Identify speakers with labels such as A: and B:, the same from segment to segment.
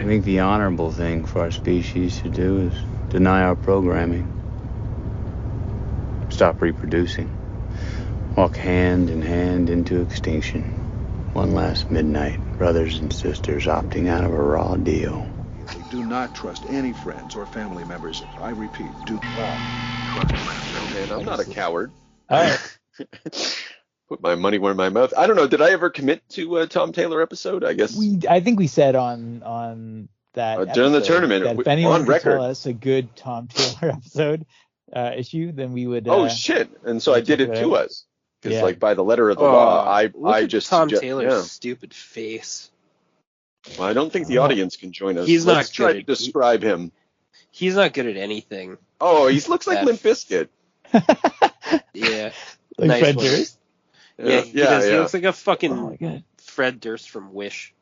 A: think the honorable thing for our species to do is deny our programming. Stop reproducing. Walk hand in hand into extinction. One last midnight, brothers and sisters opting out of a raw deal.
B: Do not trust any friends or family members. I repeat, do not trust friends.
C: Man, I'm not a coward.
D: All right.
C: Put my money where my mouth. I don't know. Did I ever commit to a Tom Taylor episode? I guess
D: I think we said on that
C: during the
D: episode
C: tournament,
D: that if anyone
C: on
D: could
C: record.
D: tell us a good Tom Taylor episode issue, then we would.
C: Oh shit! And so I did it to us because,
D: Yeah.
C: like, by the letter of the law, I just
E: Tom
C: suggest-
E: Taylor's
C: yeah.
E: stupid face.
C: Well, I don't think the audience can join us.
E: He's
C: Let's
E: not
C: try
E: good
C: to
E: at-
C: describe him.
E: He's not good at anything.
C: Oh, he looks like
E: That-
C: Limp Bizkit.
E: Yeah.
D: Like
E: Nice
D: Fred
E: one.
D: Durst.
E: Yeah, he does. He
C: yeah.
E: looks like a
D: Oh
E: fucking
D: my god.
E: Fred Durst from Wish.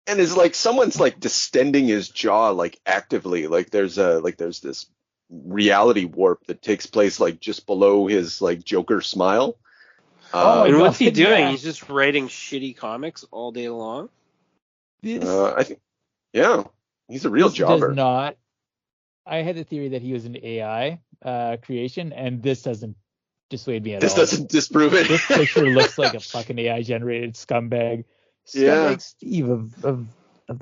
C: And it's like someone's like distending his jaw like actively. Like there's this reality warp that takes place like just below his like Joker smile.
D: Oh my
E: And
D: God,
E: what's he doing?
D: yeah.
E: He's just writing shitty comics all day long.
D: This,
C: I think, yeah, he's a real
D: this
C: jobber.
D: does not. I had the theory that he was an AI creation, and this doesn't dissuade me at
C: This
D: all.
C: doesn't disprove it.
D: This picture looks like a fucking AI generated scumbag.
C: Yeah.
D: Steve of the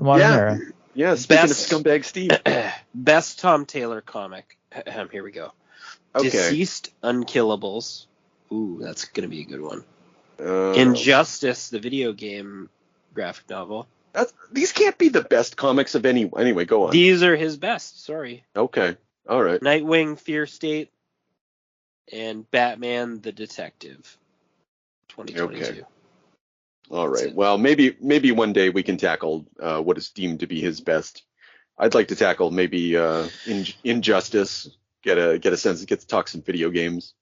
D: modern era.
C: Yeah, speaking
E: Best-
C: of scumbag Steve.
E: Best Tom Taylor comic. Here we go.
C: Okay.
E: Deceased Unkillables. Ooh, that's gonna be a good one.
C: Uh,
E: Injustice, the video game graphic novel.
C: These can't be the best comics of any. Anyway, go on.
E: These are his best. Sorry.
C: Okay. All right.
E: Nightwing, Fear State, and Batman the Detective. 2022.
C: Okay. All right.
E: it.
C: Well, maybe one day we can tackle what is deemed to be his best. I'd like to tackle maybe Injustice. Get a sense. Get to talk some video games.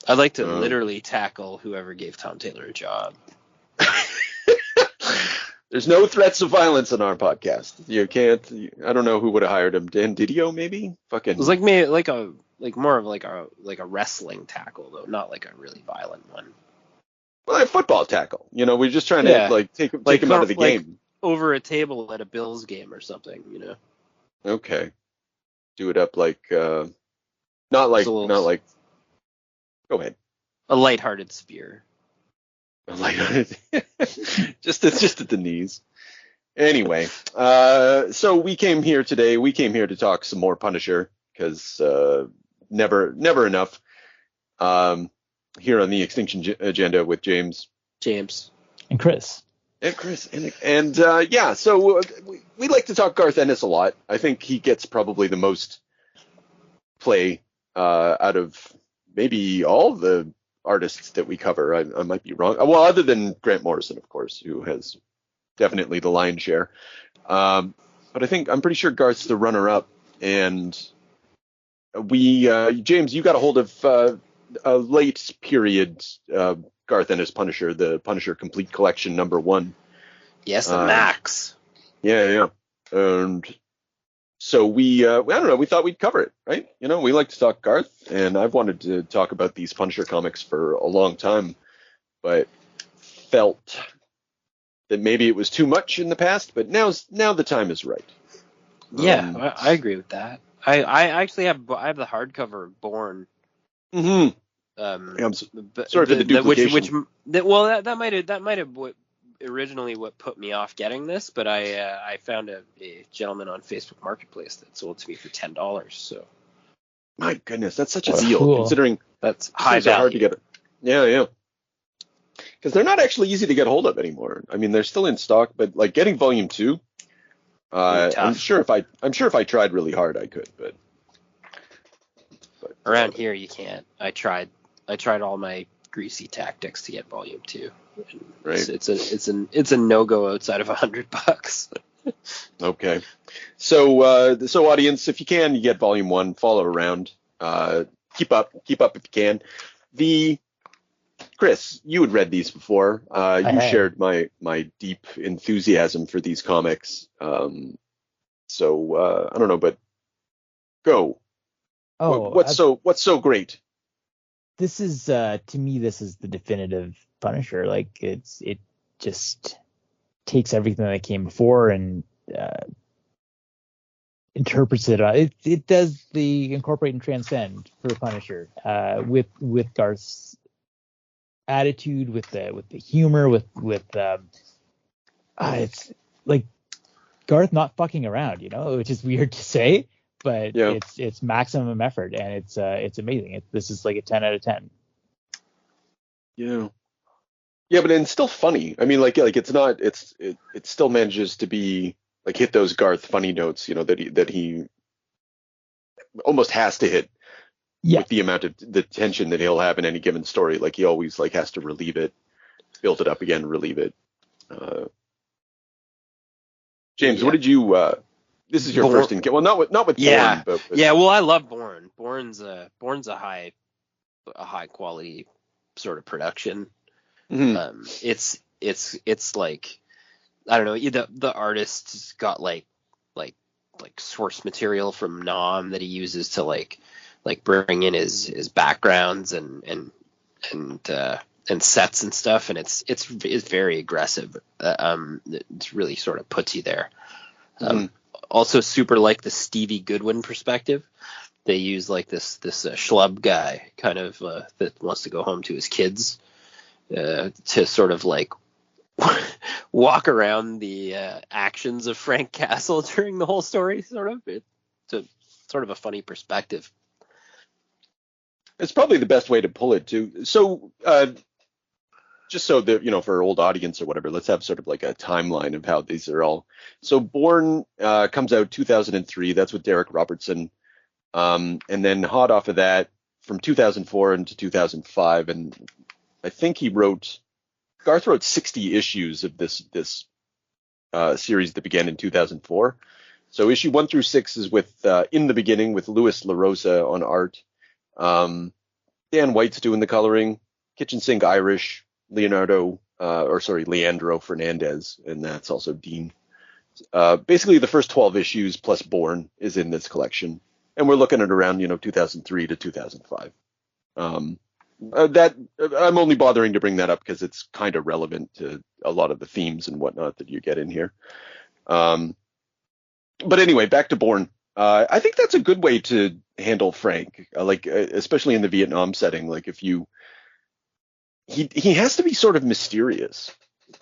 E: I'd like to literally tackle whoever gave Tom Taylor a job.
C: There's no threats of violence on our podcast. You can't. I don't know who would have hired him. Dan Didio, maybe. Fucking.
E: It was like maybe more of a wrestling tackle though, not like a really violent one.
C: Well, a football tackle. You know, we're just trying
E: Yeah.
C: to take him out of the game.
E: Over a table at a Bills game or something, you know.
C: Okay. Do it up like not like. Go ahead.
E: A lighthearted spear.
C: Like just at the knees. Anyway, so we came here today. We came here to talk some more Punisher because never enough. Here on the Extinction Agenda with James
D: And Chris.
C: and Chris and yeah. So we like to talk Garth Ennis a lot. I think he gets probably the most play out of maybe all the artists that we cover. I might be wrong. Well, other than Grant Morrison, of course, who has definitely the lion's share. But I'm pretty sure Garth's the runner-up. And James, you got a hold of a late period Garth Ennis Punisher, the Punisher Complete Collection #1.
E: Yes, the Max.
C: Yeah. And so I don't know, we thought we'd cover it, right? You know, we like to talk Garth, and I've wanted to talk about these Punisher comics for a long time, but felt that maybe it was too much in the past, but now the time is right.
E: Yeah, I agree with that. I actually have the hardcover of Born.
C: Mm-hmm. I'm sorry for the duplication.
E: That might have originally what put me off getting this, but I found a gentleman on Facebook Marketplace that sold to me for $10. So
C: my goodness, that's such a
D: That's
C: deal,
D: cool.
C: considering
E: that's high
C: things are hard to
E: value.
C: get. Yeah. Because they're not actually easy to get hold of anymore. I mean, they're still in stock, but like getting Volume 2, I'm sure if I tried really hard, I could, but
E: Around here, you can't. I tried all my greasy tactics to get Volume 2.
C: Right.
E: It's a no-go outside of $100.
C: Okay. So audience, if you can, you get Volume 1, follow around. Keep up if you can. Chris, you had read these before. You shared my deep enthusiasm for these comics. So I don't know, but go.
D: Oh,
C: what's so great?
D: This is to me, this is the definitive Punisher. Like it just takes everything that came before and interprets it. It does the incorporate and transcend for Punisher, with Garth's attitude, with the humor, with it's like Garth not fucking around, which is weird to say, but it's maximum effort, and it's amazing. This is like a 10 out of 10.
C: Yeah. Yeah, but it's still funny. I mean, like it's not. It still manages to be like hit those Garth funny notes, that he almost has to hit with the amount of the tension that he'll have in any given story. Like he always like has to relieve it, build it up again, relieve it. James, what did you? This is your first encounter. Well, not with Bourne, but
E: Well, I love Bourne. Bourne's a high quality sort of production.
C: Mm-hmm.
E: It's like, I don't know. The artist's got like source material from Nom that he uses to like bring in his backgrounds and sets and stuff, and it's very aggressive. It's really sort of puts you there. Also super like the Stevie Goodwin perspective. They use like this schlub guy kind of that wants to go home to his kids to sort of like walk around the actions of Frank Castle during the whole story. It's a sort of a funny perspective.
C: It's probably the best way to pull it too. So just so that, for our old audience or whatever, let's have sort of like a timeline of how these are all. So Bourne comes out 2003. That's with Derek Robertson. And then hot off of that, from 2004 into 2005, and I think Garth wrote 60 issues of this series that began in 2004. So issue 1 through 6 is with In the Beginning with Louis LaRosa on art. Dan White's doing the coloring. Kitchen Sink Irish, Leandro Fernandez, and that's also Dean. Basically, the first 12 issues plus Bourne is in this collection, and we're looking at around 2003 to 2005. That I'm only bothering to bring that up because it's kind of relevant to a lot of the themes and whatnot that you get in here. But anyway, back to Bourne. I think that's a good way to handle Frank, especially in the Vietnam setting. Like he has to be sort of mysterious.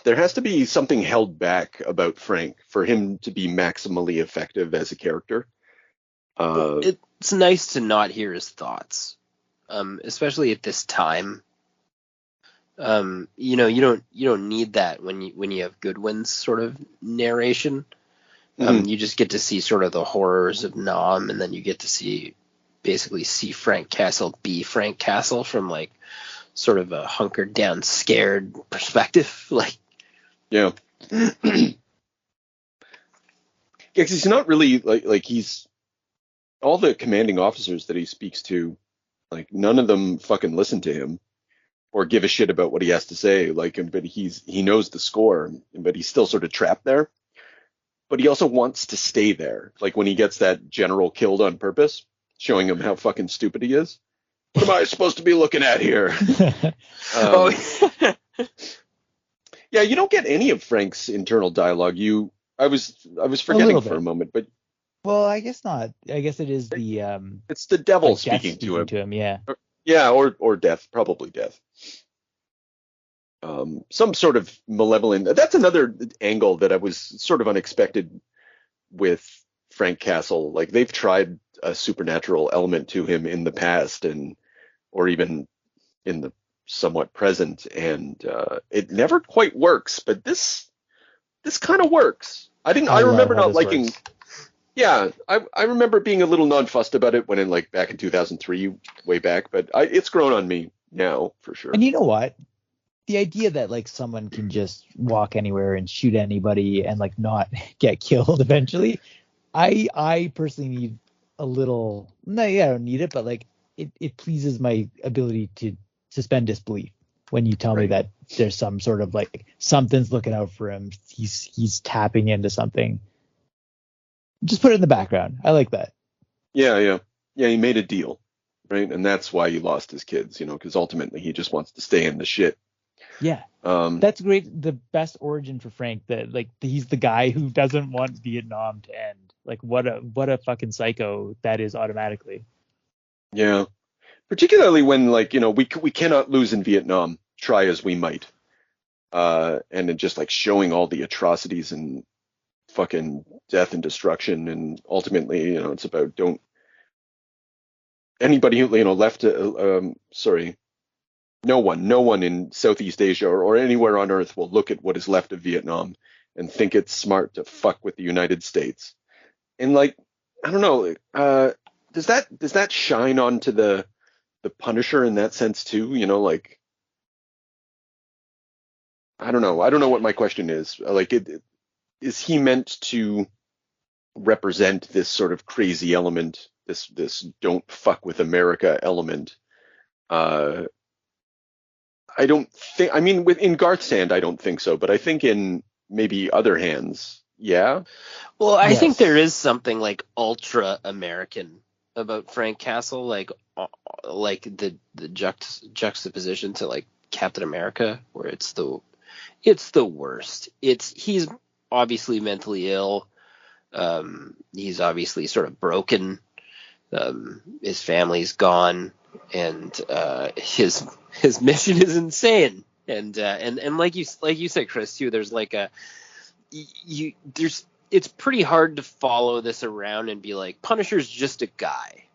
C: There has to be something held back about Frank for him to be maximally effective as a character.
E: It's nice to not hear his thoughts, especially at this time. You don't need that when you have Goodwin's sort of narration. You just get to see sort of the horrors of Nam, and then you get to basically see Frank Castle be Frank Castle from like sort of a hunkered down, scared perspective.
C: Yeah, because he's not really like he's all the commanding officers that he speaks to, like none of them fucking listen to him or give a shit about what he has to say. But he knows the score, but he's still sort of trapped there. But he also wants to stay there. Like when he gets that general killed on purpose, showing him how fucking stupid he is. What am I supposed to be looking at here? Yeah, you don't get any of Frank's internal dialogue. I was forgetting for a moment, but
D: well, I guess not. I guess it is the
C: it's the devil speaking to him.
D: Yeah.
C: Or death, probably death. Some sort of malevolent. That's another angle that I was sort of unexpected with Frank Castle. Like they've tried a supernatural element to him in the past, or even in the somewhat present, and it never quite works. But this kind of works. I remember not liking. Works. Yeah, I remember being a little nonplussed about it when back in 2003, way back. But it's grown on me now for sure.
D: And you know what? The idea that someone can just walk anywhere and shoot anybody and not get killed eventually, I personally need a little. No, yeah, I don't need it, but it pleases my ability to suspend disbelief when you tell me that there's some sort of something's looking out for him. He's tapping into something. Just put it in the background. I like that.
C: Yeah. He made a deal, right? And that's why he lost his kids, because ultimately he just wants to stay in the shit.
D: Yeah. That's great. The best origin for Frank, that like he's the guy who doesn't want Vietnam to end. Like what a fucking psycho that is automatically.
C: Yeah. Particularly when, like, we cannot lose in Vietnam, try as we might. And then just like showing all the atrocities and fucking death and destruction, and ultimately, it's about don't anybody who left. Sorry, no one in Southeast Asia or anywhere on Earth will look at what is left of Vietnam and think it's smart to fuck with the United States. And like, I don't know, does that shine onto the Punisher in that sense too? Like, I don't know. I don't know what my question is. Like, is he meant to represent this sort of crazy element, this don't fuck with America element? I don't think. I mean, in Garth's hand, I don't think so. But I think in maybe other hands, yeah.
E: Well, I
D: Yes.
E: think there is something like ultra American about Frank Castle, like the juxtaposition to like Captain America, where it's the worst. He's obviously mentally ill. He's obviously sort of broken. His family's gone, and his mission is insane. And like you said, Chris, too. There's like it's pretty hard to follow this around and be like, Punisher's just a guy.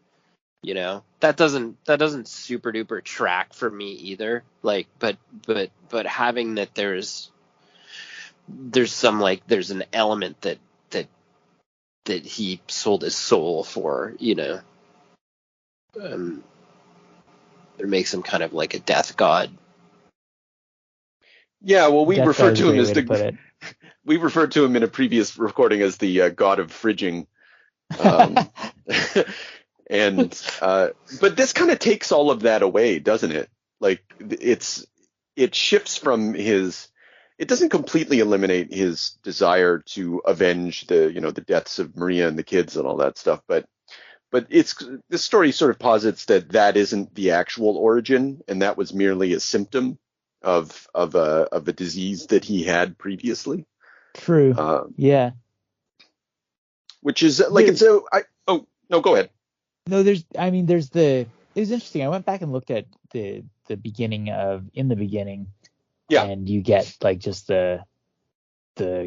E: That doesn't super duper track for me either. Like, but having that there's some like there's an element that he sold his soul for, it makes him kind of like a death god.
C: Yeah, well, we
D: Death
C: referred
D: God is
C: to
D: a
C: him
D: great
C: as
D: way to put it.
C: we referred to him in a previous recording as the god of fridging. Um, and but this kind of takes all of that away, doesn't it? Like, it shifts from it doesn't completely eliminate his desire to avenge the deaths of Maria and the kids and all that stuff, but this story sort of posits that isn't the actual origin, and that was merely a symptom of a disease that he had previously.
D: True. Yeah.
C: Which is like, it's oh no, go ahead.
D: No, it was interesting. I went back and looked at the beginning of In the Beginning.
C: Yeah.
D: And you get like just the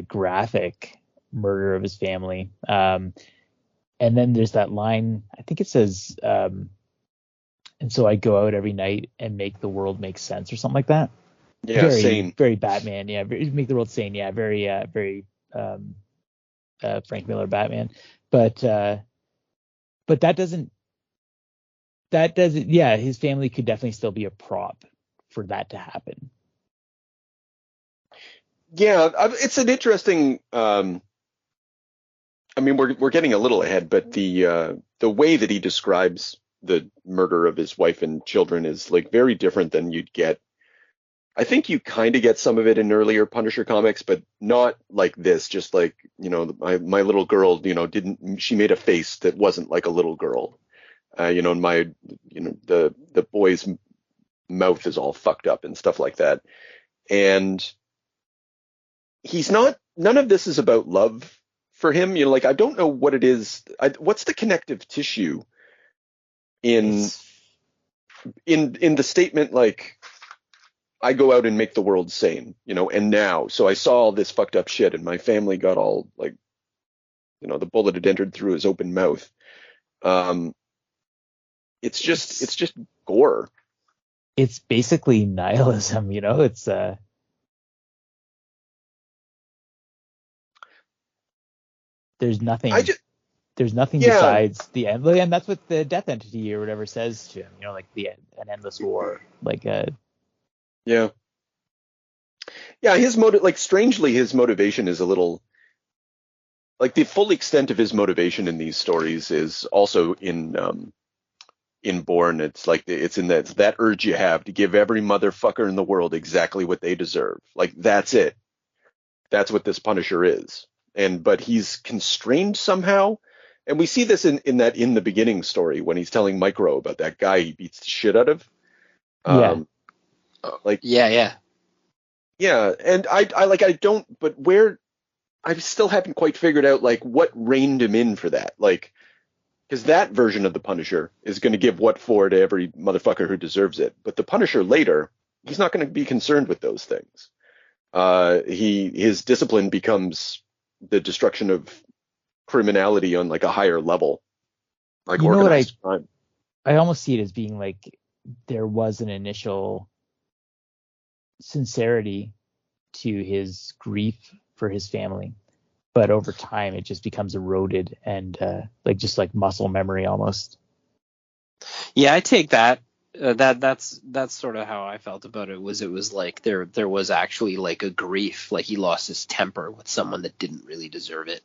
D: graphic murder of his family. And then there's that line, I think it says, and so I go out every night and make the world make sense or something like that.
C: Yeah,
D: very,
C: sane.
D: Very Batman. Yeah, make the world sane. Yeah, very Frank Miller Batman. But that doesn't. Yeah, his family could definitely still be a prop for that to happen.
C: Yeah, it's an interesting. I mean, we're getting a little ahead, but the way that he describes the murder of his wife and children is like very different than you'd get. I think you kind of get some of it in earlier Punisher comics, but not like this. Just like, my little girl, she made a face that wasn't like a little girl. And the boy's mouth is all fucked up and stuff like that. And none of this is about love for him. Like, I don't know what it is. What's the connective tissue in the statement, like, I go out and make the world sane, and now, so I saw all this fucked up shit and my family got all like, the bullet had entered through his open mouth. It's just gore.
D: It's basically nihilism, it's there's nothing besides the end, and that's what the death entity or whatever says to him, like an endless war, like
C: yeah, his motive, like, strangely, his motivation is a little, like, the full extent of his motivation in these stories is also in Bourne. It's like it's in that urge you have to give every motherfucker in the world exactly what they deserve. Like, that's it. That's what this Punisher is. But he's constrained somehow. And we see this in the beginning story when he's telling Micro about that guy he beats the shit out of.
E: Yeah.
C: Yeah, and I don't, but where I still haven't quite figured out like what reined him in for that. Like, because that version of the Punisher is going to give what for to every motherfucker who deserves it, but the Punisher later, he's not going to be concerned with those things. His discipline becomes the destruction of criminality on like a higher level, like
D: You know what
C: organized crime.
D: I almost see it as being like there was an initial sincerity to his grief for his family, but over time it just becomes eroded and like just like muscle memory almost.
E: Yeah, I take that. That's sort of how I felt about it. It was like there was actually like a grief, like he lost his temper with someone that didn't really deserve it,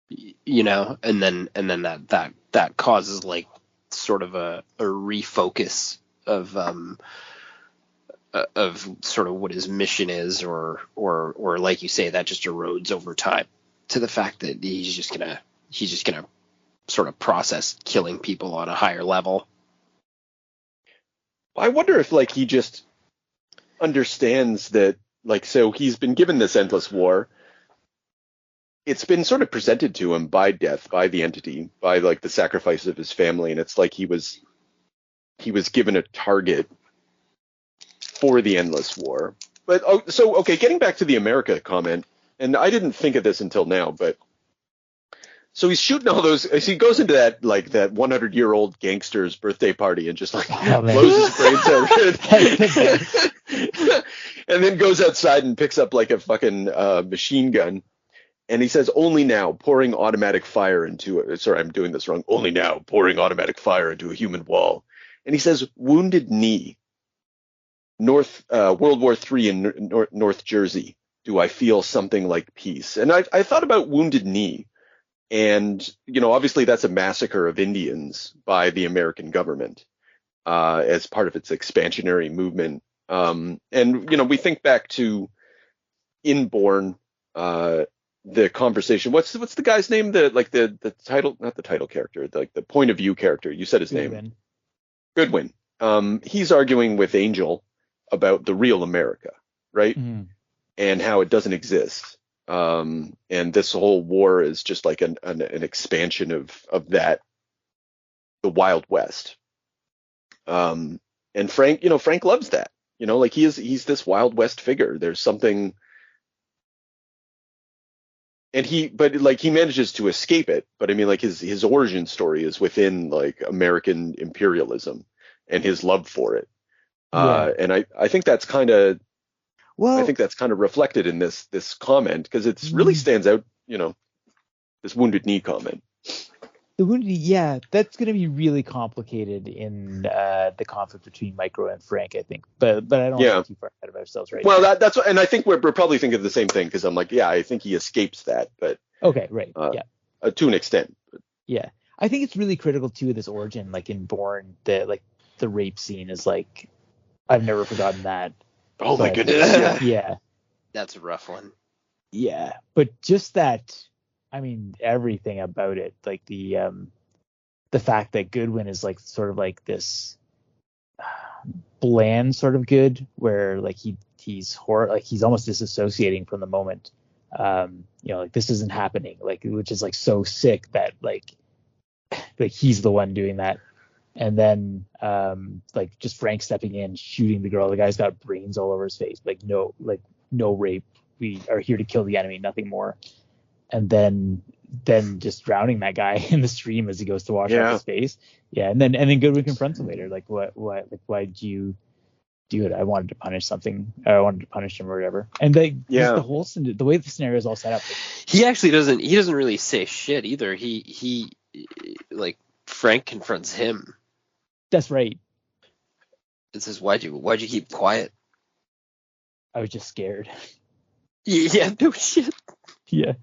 E: you know, and then that causes like sort of a refocus of sort of what his mission is, or like you say, that just erodes over time to the fact that he's just gonna sort of process killing people on a higher level.
C: I wonder if like he just understands that, like, so he's been given this endless war. It's been sort of presented to him by death, by the entity, by like the sacrifice of his family, and it's like he was given a target for the endless war. But okay, getting back to the America comment, and I didn't think of this until now, but so he's shooting all those. He goes into that 100-year-old gangster's birthday party and just like blows his brains out, and then goes outside and picks up like a fucking machine gun. And he says, "Only now, pouring automatic fire into it." Sorry, I'm doing this wrong. "Only now, pouring automatic fire into a human wall." And he says, "Wounded Knee, World War III in North Jersey. Do I feel something like peace?" And I thought about Wounded Knee. And, you know, obviously that's a massacre of Indians by the American government as part of its expansionary movement. And, you know, we think back to Inborn, the conversation. What's the guy's name? The title, not the title character, like the point of view character. You said his name. Goodwin. He's arguing with Angel about the real America, right? Mm-hmm. And how it doesn't exist. And this whole war is just like an expansion of that, the Wild West. And Frank loves that, you know, like he's this Wild West figure. There's something, and he manages to escape it. But I mean, like his origin story is within like American imperialism and his love for it. Yeah. And I think that's kind of, I think that's kind of reflected in this comment, because it really stands out, you know, this Wounded Knee comment.
D: The Wounded Knee, yeah, that's going to be really complicated in the conflict between Micro and Frank, I think. But I don't want to get too far ahead of ourselves right now.
C: Well, that's what, and I think we're probably thinking the same thing, because I'm like, yeah, I think he escapes that, but
D: okay, right, yeah,
C: to an extent.
D: Yeah, I think it's really critical too, this origin, like in Bourne, the rape scene is like, I've never forgotten that.
C: Oh my goodness.
D: Yeah.
E: That's a rough one.
D: Yeah. But just that, I mean, everything about it, like the fact that Goodwin is like sort of like this bland sort of good, where like he's almost disassociating from the moment. You know, like this isn't happening, like, which is like so sick that like he's the one doing that. And then, like, just Frank stepping in, shooting the girl. The guy's got brains all over his face. Like, no rape. We are here to kill the enemy, nothing more. And then just drowning that guy in the stream as he goes to wash off his face. Yeah. And then Goodwin confronts him later. Like, what? Like, why'd you do it? I wanted to punish something. I wanted to punish him or whatever. And the way the scenario is all set up.
E: He actually doesn't. He doesn't really say shit either. He like, Frank confronts him.
D: That's right.
E: It says, why'd you keep quiet?
D: I was just scared.
E: Yeah, no shit.
D: Yeah.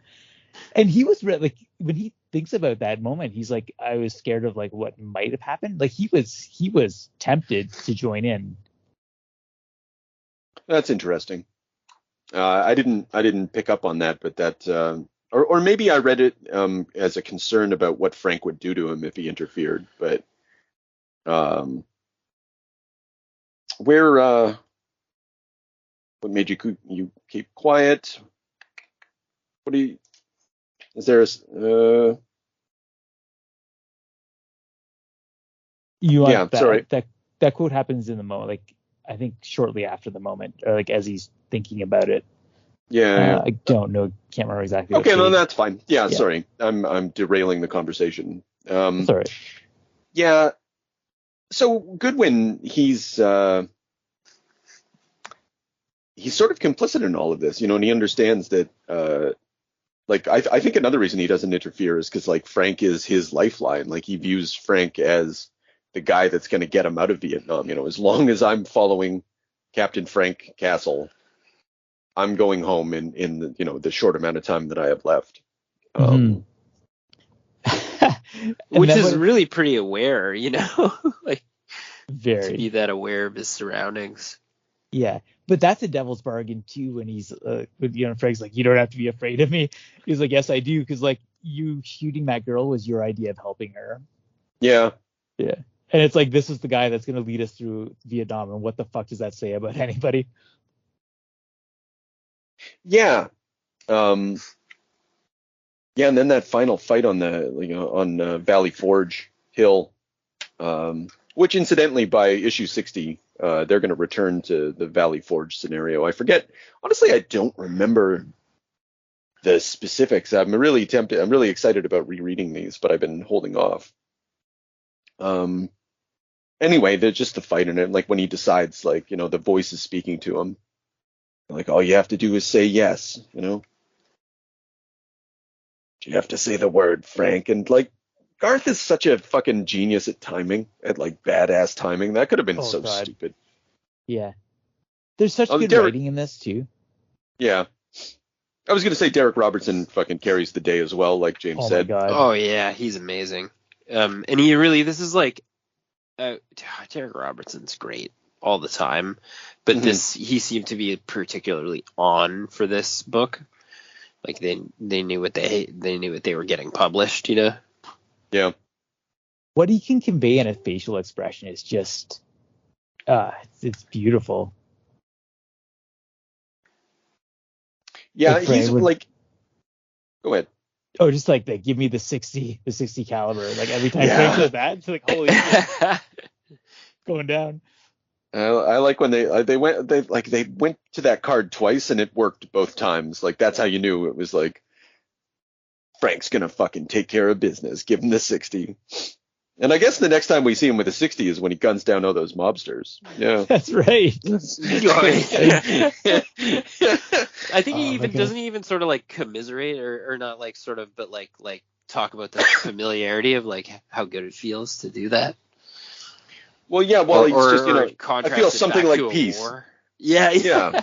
D: And he was like, when he thinks about that moment, he's like, I was scared of like what might have happened. Like he was tempted to join in.
C: That's interesting. I didn't pick up on that, but that, or maybe I read it as a concern about what Frank would do to him if he interfered. But where What made you keep quiet? What do you? Is there a?
D: You want
C: Yeah, sorry.
D: that quote happens in the moment, like I think shortly after the moment, or like as he's thinking about it.
C: Yeah.
D: I don't know, can't remember exactly.
C: Okay,
D: what
C: no,
D: page.
C: that's fine. Yeah,
D: Yeah.
C: sorry, I'm derailing the conversation.
D: That's all right.
C: Yeah. So Goodwin, he's sort of complicit in all of this, and he understands that. Like I think another reason he doesn't interfere is because like Frank is his lifeline. Like he views Frank as the guy that's going to get him out of Vietnam. As long as I'm following Captain Frank Castle, I'm going home in the short amount of time that I have left.
E: Which is really pretty aware, like
D: very
E: to be that aware of his surroundings.
D: Yeah, but that's a devil's bargain too. When he's Frank's like, you don't have to be afraid of me. He's like, yes, I do, because like you shooting that girl was your idea of helping her.
C: Yeah.
D: Yeah, and it's like this is the guy that's going to lead us through Vietnam, and what the fuck does that say about anybody?
C: Yeah. Yeah, and then that final fight on the Valley Forge Hill, which incidentally by issue 60, they're going to return to the Valley Forge scenario. I forget. Honestly, I don't remember the specifics. I'm really excited about rereading these, but I've been holding off. Anyway, they're just the fight in it. Like when he decides, the voice is speaking to him. Like all you have to do is say yes, You have to say the word, Frank. And like Garth is such a fucking genius at timing, at like badass timing. That could have been so
D: God.
C: stupid.
D: Yeah. There's such good writing in this too.
C: Yeah. I was gonna say Derek Robertson fucking carries the day as well, like James said.
D: My God.
E: Oh yeah, he's amazing. And this is like Derek Robertson's great all the time, but he seemed to be particularly on for this book. Like they knew what they were getting published,
C: Yeah.
D: What he can convey in a facial expression is just it's beautiful.
C: Yeah, he's like go ahead.
D: Oh, just like they give me the 60 caliber. Like every time Frank says that, it's like holy shit. Going down.
C: I like when they went to that card twice and it worked both times. Like that's how you knew it was like Frank's gonna fucking take care of business. Give him the 60. And I guess the next time we see him with a 60 is when he guns down all those mobsters. Yeah,
D: that's right.
E: I think he doesn't even sort of like commiserate or not like sort of, but like talk about the familiarity of like how good it feels to do that.
C: Well, yeah. Well, he's just I feel something like peace.
E: War. Yeah.
C: Yeah.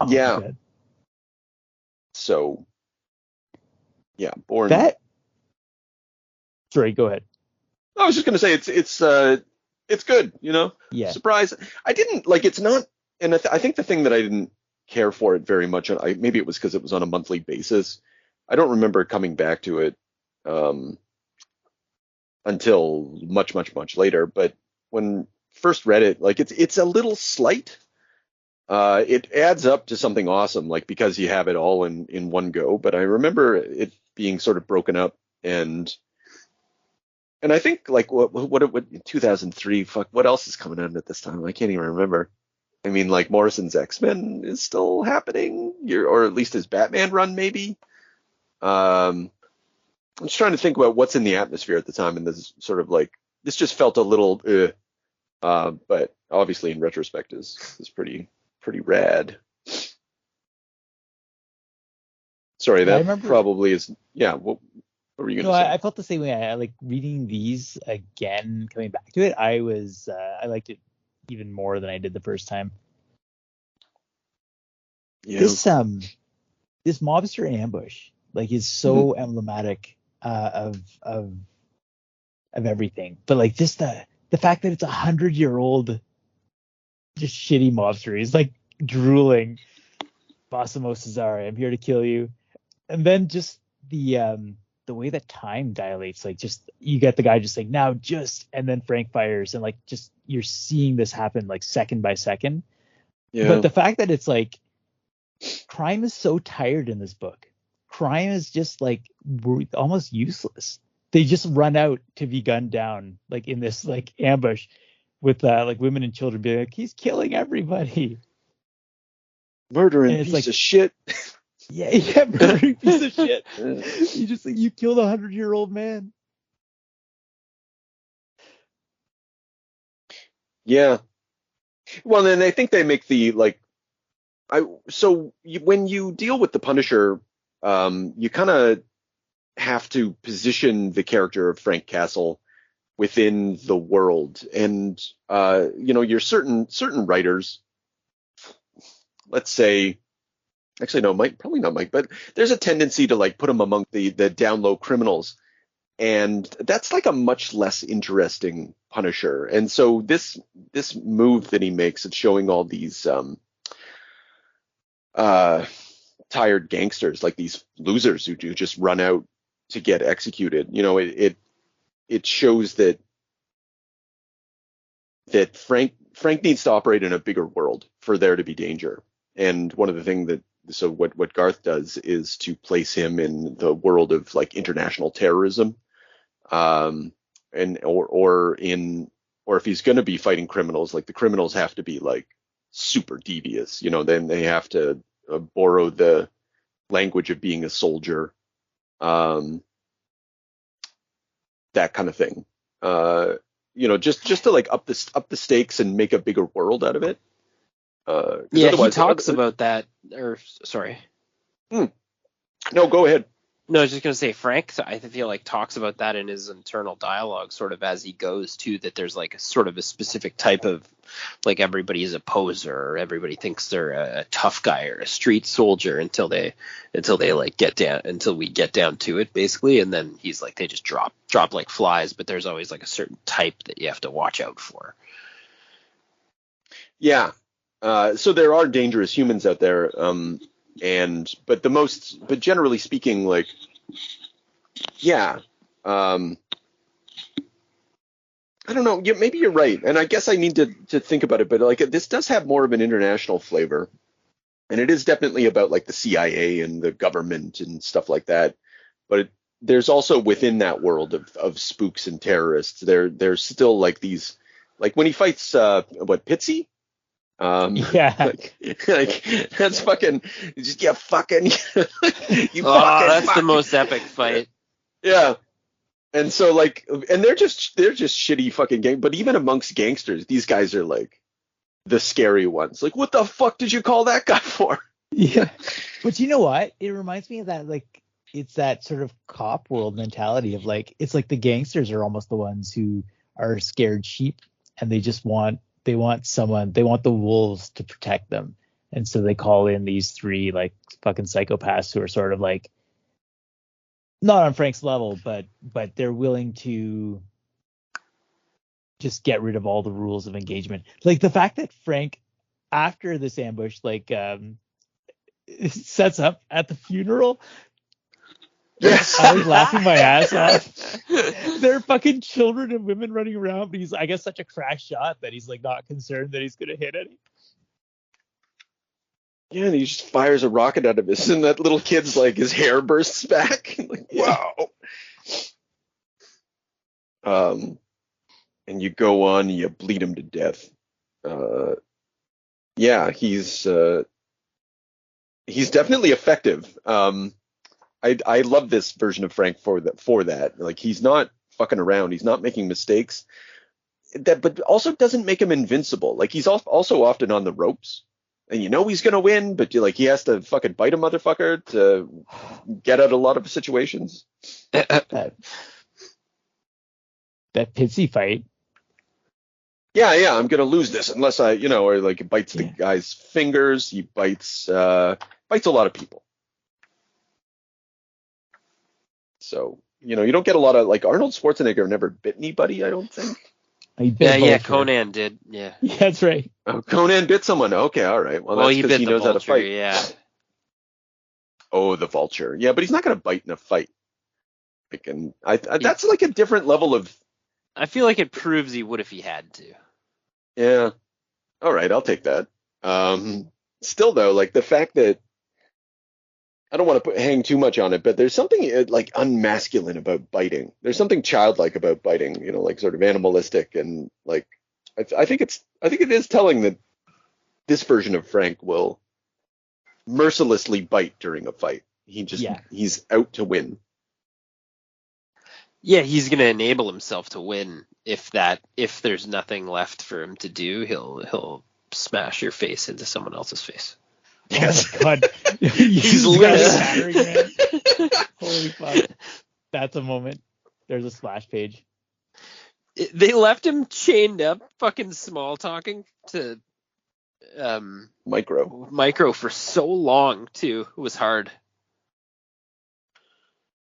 C: Yeah. So. Yeah, born.
D: That. Sorry, go ahead.
C: I was just gonna say it's good,
D: Yeah.
C: Surprise. I didn't like. It's not, and I think the thing that I didn't care for it very much. Maybe it was because it was on a monthly basis. I don't remember coming back to it until much later. But when first read it, like it's a little slight. It adds up to something awesome, like because you have it all in one go. But I remember it being sort of broken up, and I think like what 2003. Fuck, what else is coming out at this time? I can't even remember. I mean, like Morrison's X-Men is still happening, or at least his Batman run, maybe. I'm just trying to think about what's in the atmosphere at the time, and this sort of like this just felt a little, but obviously in retrospect is pretty rad. Sorry, that probably is. Yeah. What were you going to say?
D: I felt the same way. I like reading these again, coming back to it. I liked it even more than I did the first time. Yeah. This mobster ambush like is so emblematic of everything. But like just the fact that it's 100-year-old just shitty mobster. He's like drooling. Massimo Cesare, I'm here to kill you. And then just the the way that time dilates, like just you get the guy just like now just, and then Frank fires, and like just you're seeing this happen like second by second.
C: Yeah.
D: But the fact that it's like crime is so tired in this book. Crime is just like almost useless. They just run out to be gunned down like in this like ambush with like women and children being like, he's killing everybody.
C: Murdering
D: and it's
C: piece
D: like,
C: of shit.
D: Yeah, murdering piece of shit. You just like, you killed 100-year-old man.
C: Yeah. Well, then I think they make the like, when you deal with the Punisher, you kind of have to position the character of Frank Castle within the world, and you're certain writers. Let's say, actually no, Mike, probably not Mike, but there's a tendency to like put him among the down low criminals, and that's like a much less interesting Punisher. And so this move that he makes of showing all these tired gangsters, like these losers who do just run out to get executed, it shows that Frank needs to operate in a bigger world for there to be danger. And one of the things what Garth does is to place him in the world of like international terrorism, or if he's going to be fighting criminals, like the criminals have to be like super devious, then they have to borrow the language of being a soldier, that kind of thing. Just to like up the stakes and make a bigger world out of it.
E: He talks about that. Or sorry.
C: No, go ahead.
E: No, I was just gonna say Frank. I feel like talks about that in his internal dialogue, sort of as he goes too. That there's like a sort of a specific type of like everybody is a poser, or everybody thinks they're a tough guy or a street soldier until we get down to it, basically. And then he's like they just drop like flies, but there's always like a certain type that you have to watch out for.
C: Yeah. So there are dangerous humans out there, but generally speaking, like, yeah, I don't know. Yeah, maybe you're right, and I guess I need to think about it. But like, this does have more of an international flavor, and it is definitely about like the CIA and the government and stuff like that. But there's also within that world of spooks and terrorists, there's still like these, like when he fights Pitsy.
D: Yeah,
C: like that's fucking just fucking you fucking
E: that's
C: fuck.
E: The most epic fight.
C: Yeah, and so like, and they're just shitty fucking gang. But even amongst gangsters, these guys are like the scary ones. Like, what the fuck did you call that guy for?
D: Yeah, but you know what? It reminds me of that, like, it's that sort of cop world mentality of like, it's like the gangsters are almost the ones who are scared sheep, and they want the wolves to protect them. And so they call in these three like fucking psychopaths who are sort of like not on Frank's level, but they're willing to just get rid of all the rules of engagement. Like the fact that Frank, after this ambush, like sets up at the funeral.
C: Yes.
D: I was laughing my ass off. There are fucking children and women running around, but he's, I guess, such a crack shot that he's like not concerned that he's gonna hit any.
C: Yeah, and he just fires a rocket out of his, and that little kid's like, his hair bursts back. Like, wow. And you go on, and you bleed him to death. Yeah, he's definitely effective. I love this version of Frank for that. Like, he's not fucking around. He's not making mistakes. But also doesn't make him invincible. Like, he's also often on the ropes, and he's gonna win, but he has to fucking bite a motherfucker to get out a lot of situations.
D: that Pitsy fight.
C: Yeah, I'm gonna lose this unless I, or like it bites the guy's fingers. He bites a lot of people. So, you don't get a lot of, like, Arnold Schwarzenegger never bit anybody, I don't think.
E: Conan did. Yeah.
D: Yeah, that's right.
C: Oh, Conan bit someone. Okay, all right. Well, that's because he knows how to fight.
E: Yeah.
C: Oh, the vulture. Yeah, but he's not going to bite in a fight. Like, and that's like a different level of.
E: I feel like it proves he would if he had to.
C: Yeah. All right, I'll take that. Still though, like the fact that I don't want to hang too much on it, but there's something like unmasculine about biting. There's something childlike about biting, you know, like sort of animalistic, and like I think it is telling that this version of Frank will mercilessly bite during a fight. He's out to win.
E: Yeah, he's gonna enable himself to win. If there's nothing left for him to do, he'll smash your face into someone else's face.
C: Yes.
D: Oh my God.
E: He's
D: battering ram. Holy fuck. That's a moment. There's a splash page.
E: They left him chained up, fucking small talking to Micro for so long too. It was hard.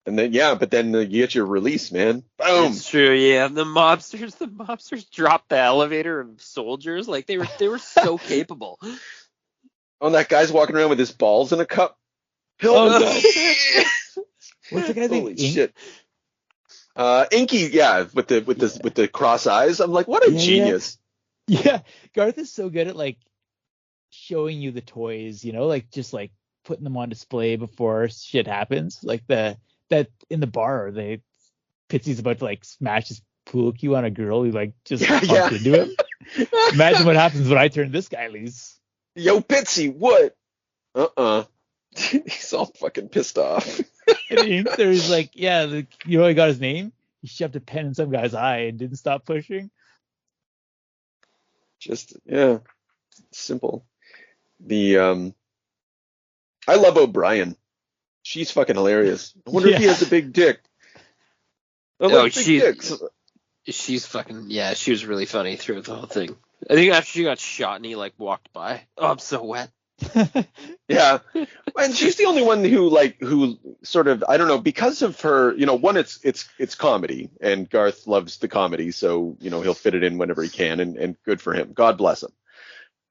C: And then but then you get your release, man. Boom.
E: It's true, yeah. The mobsters dropped the elevator of soldiers. Like they were so capable.
C: Oh, that guy's walking around with his balls in a cup.
D: Oh, no. What's the guy's name?
C: Holy shit. Inky, yeah, with the cross eyes. I'm like, what a genius.
D: Yeah, Garth is so good at like showing you the toys, you know, like just like putting them on display before shit happens. Like that in the bar, Pitsy's about to like smash his pool cue on a girl who like just bumped into him. Imagine what happens when I turn this guy loose.
C: Yo, Pitsy, what? He's all fucking pissed off.
D: And there's like, you know, I got his name. He shoved a pen in some guy's eye and didn't stop pushing.
C: Just simple. I love O'Brien. She's fucking hilarious. I wonder if he has a big dick.
E: She's fucking she was really funny throughout the whole thing. I think after she got shot and he like walked by. Oh, I'm so wet.
C: Yeah, and she's the only one who sort of, I don't know, because of her, you know, one, it's comedy, and Garth loves the comedy, so you know he'll fit it in whenever he can, and good for him. God bless him.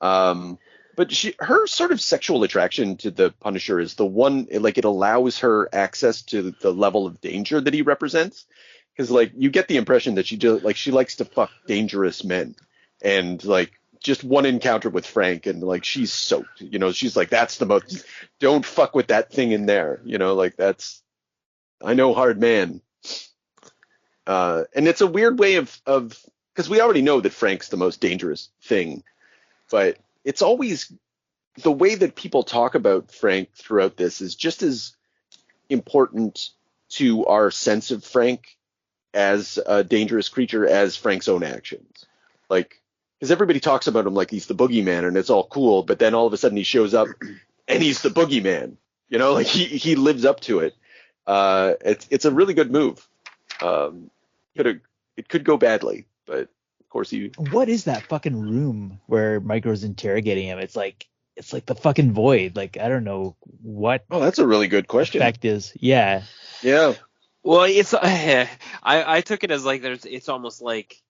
C: But her sort of sexual attraction to the Punisher is the one, like it allows her access to the level of danger that he represents, because like you get the impression that she likes to fuck dangerous men. And like just one encounter with Frank and like she's soaked, you know, she's like, that's the most, don't fuck with that thing in there, you know, like that's, I know, hard man. And it's a weird way of because we already know that Frank's the most dangerous thing, but it's always the way that people talk about Frank throughout this is just as important to our sense of Frank as a dangerous creature as Frank's own actions. Like, because everybody talks about him like he's the boogeyman and it's all cool, but then all of a sudden he shows up and he's the boogeyman. You know, like he lives up to it. It's a really good move. It could go badly, but of course he.
D: What is that fucking room where Micro's interrogating him? It's like the fucking void. Like I don't know what.
C: Oh, that's a really good question.
D: Effect is yeah.
E: Well, it's I took it as like it's almost like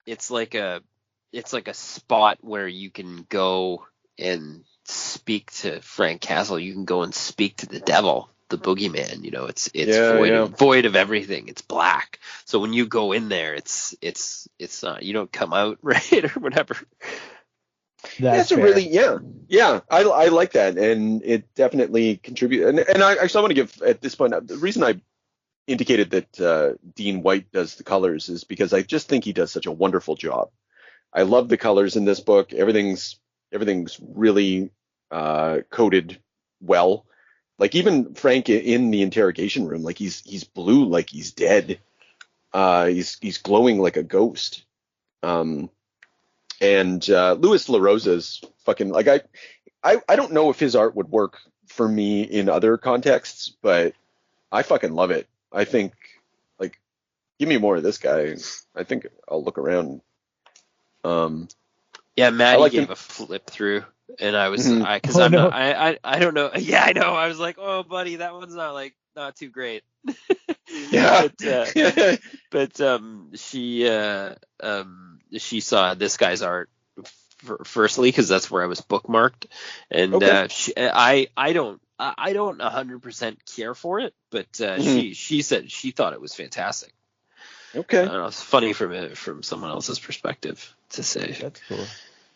E: it's like a spot where you can go and speak to Frank Castle. You can go and speak to the devil, the boogeyman. You know, it's void of everything. It's black. So when you go in there, it's not, you don't come out, right, or whatever.
C: That's a really I like that, and it definitely contributes. And I want to give at this point the reason I indicated that Dean White does the colors is because I just think he does such a wonderful job. I love the colors in this book. Everything's really coded well. Like even Frank in the interrogation room, like he's blue, like he's dead. He's glowing like a ghost. And Louis LaRosa's fucking like I don't know if his art would work for me in other contexts, but I fucking love it. I think like give me more of this guy. I think I'll look around.
E: Maddie gave a flip through, and I was I don't know. Yeah, I know. I was like, oh, buddy, that one's not too great.
C: Yeah.
E: but she saw this guy's art firstly because that's where I was bookmarked, and okay. I I don't 100% care for it, but she said she thought it was fantastic.
C: Okay.
E: I don't know, it's funny from someone else's perspective to say.
D: That's cool.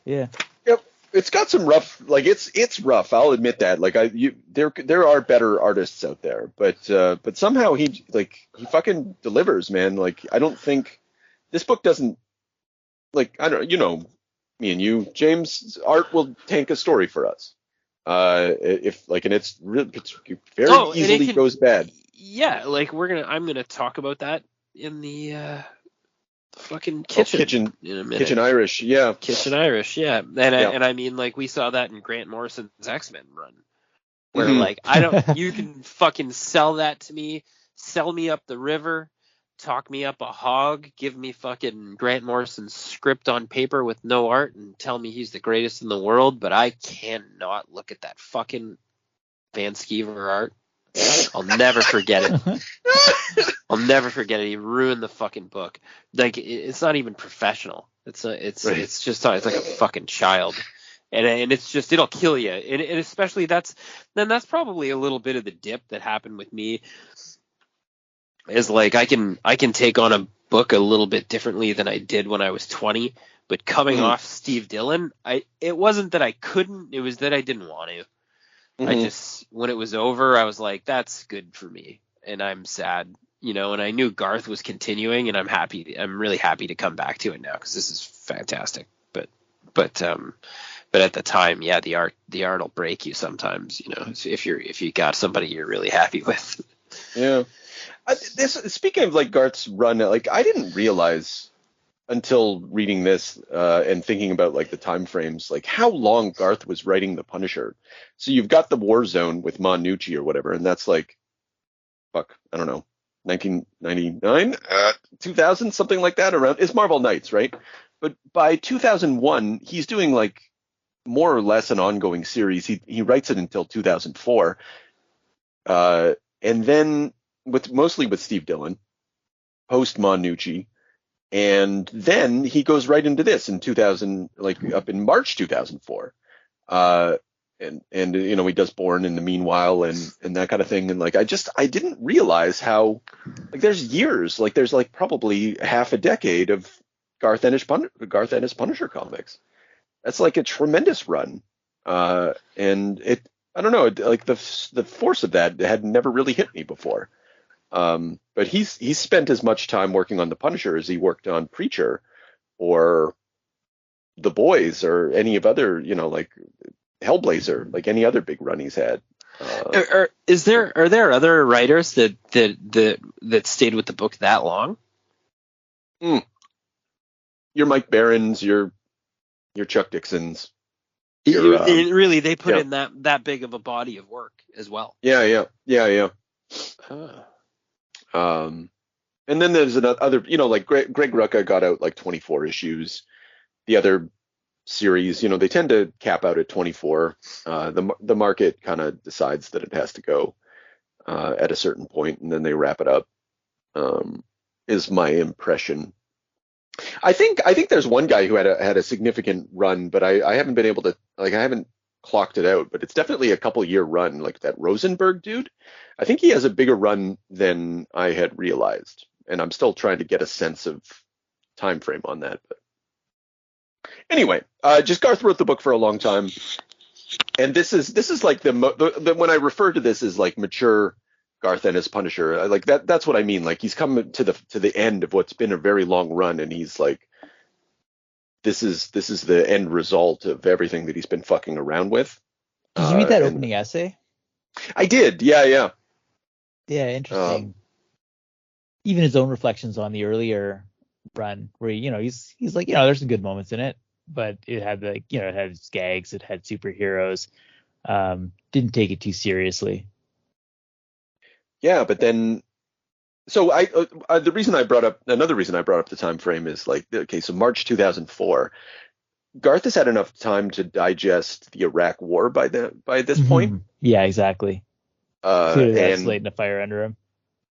D: Yeah.
C: Yep. It's got some rough, like it's rough. I'll admit that. Like there are better artists out there, but somehow he fucking delivers, man. Like I don't think this book doesn't, like, I don't, me and you, James, art will tank a story for us. If like, and it's very easily goes bad.
E: Yeah, like I'm gonna talk about that in the fucking kitchen in a minute.
C: Kitchen Irish, yeah.
E: Kitchen Irish, yeah. And I mean, like, we saw that in Grant Morrison's X-Men run, where like you can fucking sell that to me, sell me up the river, talk me up a hog, give me fucking Grant Morrison's script on paper with no art, and tell me he's the greatest in the world, but I cannot look at that fucking Van Skeever art. I'll never forget it. I'll never forget it. He ruined the fucking book. Like, it's not even professional. It's like a fucking child, and it's just, it'll kill you. And especially that's probably a little bit of the dip that happened with me. Is like I can take on a book a little bit differently than I did when I was 20. But coming off Steve Dillon, it wasn't that I couldn't. It was that I didn't want to. I just, when it was over, I was like, that's good for me, and I'm sad, and I knew Garth was continuing, and I'm really happy to come back to it now, because this is fantastic. But at the time, yeah, the art will break you sometimes, if you got somebody you're really happy with.
C: Yeah. Speaking of like Garth's run, like I didn't realize until reading this and thinking about like the time frames, like how long Garth was writing the Punisher. So you've got the War Zone with Monucci or whatever, and that's like, I don't know, 1999, 2000, something like that. Around, it's Marvel Knights, right? But by 2001, he's doing like more or less an ongoing series. He writes it until 2004, and then mostly with Steve Dillon, post Monucci. And then he goes right into this in 2000, like up in March 2004. And he does Born in the meanwhile and that kind of thing. And like, I didn't realize how, like, there's years, like there's like probably half a decade of Garth Ennis Punisher comics. That's like a tremendous run. And I don't know, like the force of that had never really hit me before. But he's spent as much time working on the Punisher as he worked on Preacher or The Boys or any of other, like Hellblazer, like any other big run he's had.
E: Are there other writers that stayed with the book that long?
C: Your Mike Barron's, your Chuck Dixon's.
E: Really, they put in that big of a body of work as well.
C: Yeah. And then there's another, like Greg Rucka got out like 24 issues. The other series, they tend to cap out at 24. The market kind of decides that it has to go at a certain point, and then they wrap it up. Is my impression. I think there's one guy who had a significant run, but I haven't been able to, like, I haven't clocked it out, but it's definitely a couple year run, like that Rosenberg dude. I think he has a bigger run than I had realized, and I'm still trying to get a sense of time frame on that. But anyway, just Garth wrote the book for a long time, and this is like the when I refer to this as like mature Garth Ennis Punisher, like that's what I mean. Like he's come to the end of what's been a very long run, and he's like, this is the end result of everything that he's been fucking around with.
D: Did you read that opening essay?
C: I did. Yeah.
D: Yeah, interesting. Even his own reflections on the earlier run, where he's like, there's some good moments in it, but it had it had its gags, it had superheroes, didn't take it too seriously.
C: Yeah, but then, so another reason I brought up the time frame is like, okay, so March 2004, Garth has had enough time to digest the Iraq War by this point.
D: Yeah, exactly. Clearly that's lighting a fire under him.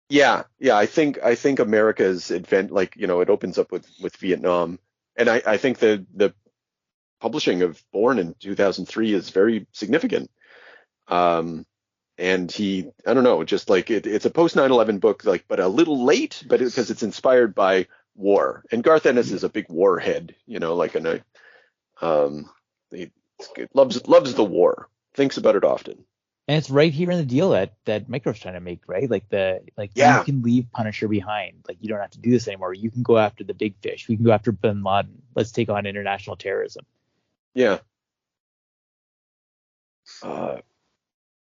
C: Yeah. I think America's advent, like, it opens up with Vietnam, and I think the publishing of Born in 2003 is very significant. And I don't know, just like it's a post 9/11 book, like, but a little late, but because it's inspired by war. And Garth Ennis is a big warhead, like he loves the war, thinks about it often.
D: And it's right here in the deal that Micro's trying to make, right? You can leave Punisher behind. Like, you don't have to do this anymore. You can go after the big fish. We can go after Bin Laden. Let's take on international terrorism.
C: Yeah.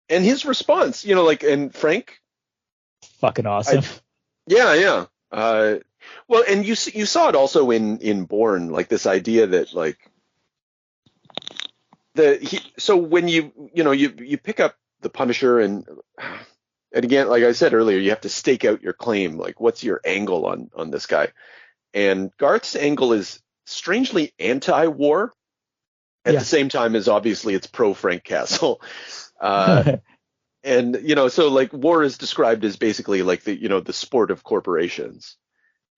C: And his response, and Frank,
D: fucking awesome.
C: Yeah. Well, and you saw it also in Bourne, like this idea that like so when you pick up the Punisher and again, like I said earlier, you have to stake out your claim. Like, what's your angle on this guy? And Garth's angle is strangely anti-war. At the same time as obviously it's pro Frank Castle. And, so like war is described as basically like the sport of corporations.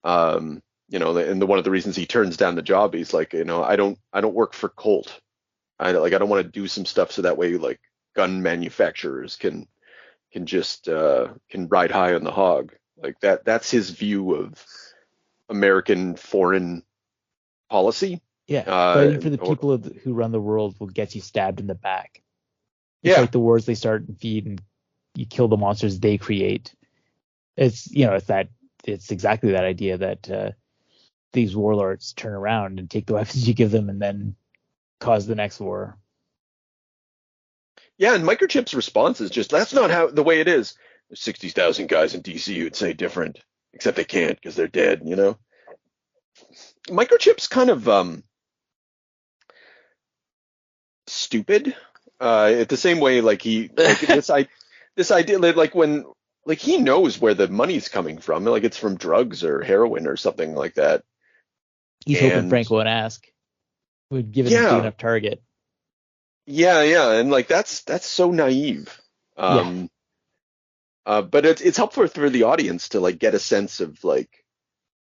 C: And one of the reasons he turns down the job, he's like, I don't work for Colt. I don't want to do some stuff so that way like gun manufacturers can ride high on the hog. Like that's his view of American foreign policy.
D: Yeah, fighting for the people who run the world will get you stabbed in the back. It's like the wars they start and feed, and you kill the monsters they create. It's it's exactly that idea that these warlords turn around and take the weapons you give them and then cause the next war.
C: Yeah, and Microchip's response is just, that's not the way it is. There's 60,000 guys in DC who'd say different, except they can't because they're dead, Microchip's kind of stupid. The same way, like this idea, like when, like he knows where the money's coming from, like it's from drugs or heroin or something like that.
D: He's hoping Frank won't ask. Would give it a big enough target.
C: Yeah, and like that's so naive. But it's helpful for the audience to like get a sense of like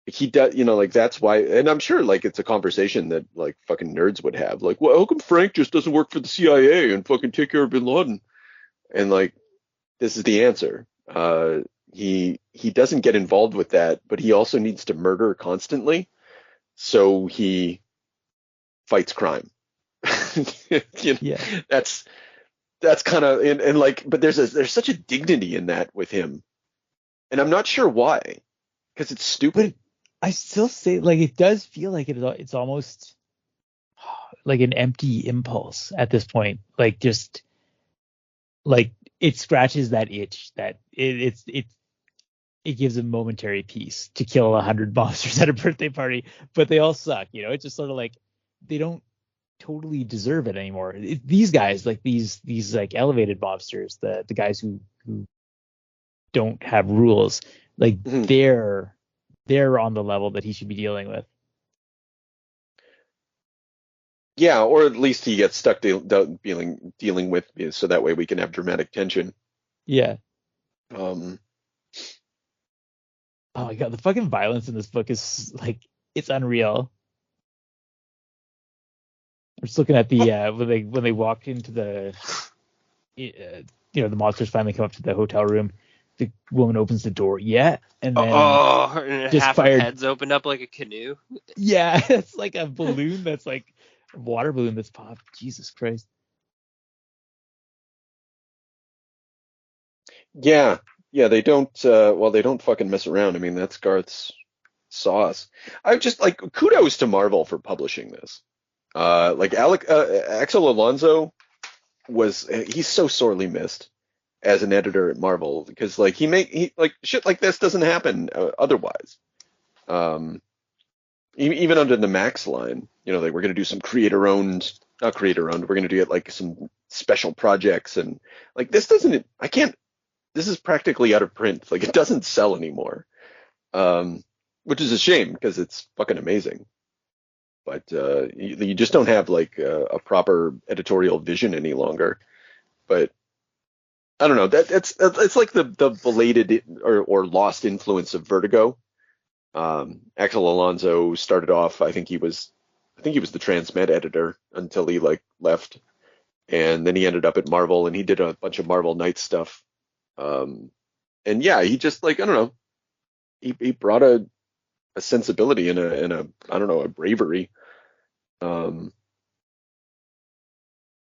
C: he does, like that's why, and I'm sure like it's a conversation that like fucking nerds would have, like, well, how come Frank just doesn't work for the CIA and fucking take care of Bin Laden? And like, this is the answer. He doesn't get involved with that, but he also needs to murder constantly, so he fights crime. That's kind of and like, but there's such a dignity in that with him, and I'm not sure why, because it's stupid.
D: I still say, like, it does feel like it's almost like an empty impulse at this point. Like, just like it scratches that itch that it gives a momentary peace to kill 100 monsters at a birthday party, but they all suck. It's just sort of like they don't totally deserve it anymore. These guys, like these like elevated monsters, the guys who don't have rules, like they're on the level that he should be dealing with.
C: Yeah, or at least he gets stuck dealing with, so that way we can have dramatic tension.
D: Yeah. Oh my god, the fucking violence in this book is like, it's unreal. I'm just looking at the when they walk into the the monsters finally come up to the hotel room. The woman opens the door, and then
E: just half her head's opened up like a canoe.
D: Yeah, it's like a balloon that's like a water balloon that's popped. Jesus Christ.
C: Yeah, they don't fucking mess around. I mean, that's Garth's sauce. I just like, kudos to Marvel for publishing this. Like Axel Alonso he's so sorely missed as an editor at Marvel, because like he like shit like this doesn't happen otherwise. Even under the Max line, like we're gonna do some not creator owned. We're gonna do it like some special projects, and like this doesn't. This is practically out of print. Like it doesn't sell anymore, which is a shame because it's fucking amazing. But you just don't have like a proper editorial vision any longer. But I don't know. It's like the belated or lost influence of Vertigo. Axel Alonso started off. I think he was the Transmet editor until he like left, and then he ended up at Marvel, and he did a bunch of Marvel Knights stuff. And yeah, he just like, I don't know, he brought a sensibility and a I don't know, a bravery. I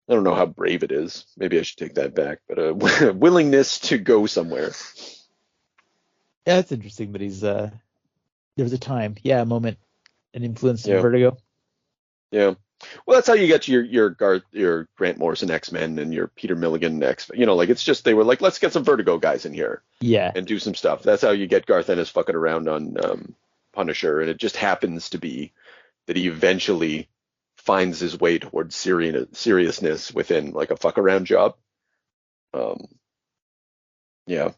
C: don't know how brave it is. Maybe I should take that back, but a willingness to go somewhere.
D: Yeah, it's interesting that he's there was a moment, an influence in
C: Yeah.
D: Vertigo.
C: Yeah. Well, that's how you get your Garth, your Grant Morrison X-Men and your Peter Milligan X. You know, like it's just they were like, let's get some Vertigo guys in here
D: Yeah.
C: and do some stuff. That's how you get Garth Ennis fucking around on Punisher, and it just happens to be that he eventually finds his way towards seriousness within like a fuck around job. Yeah.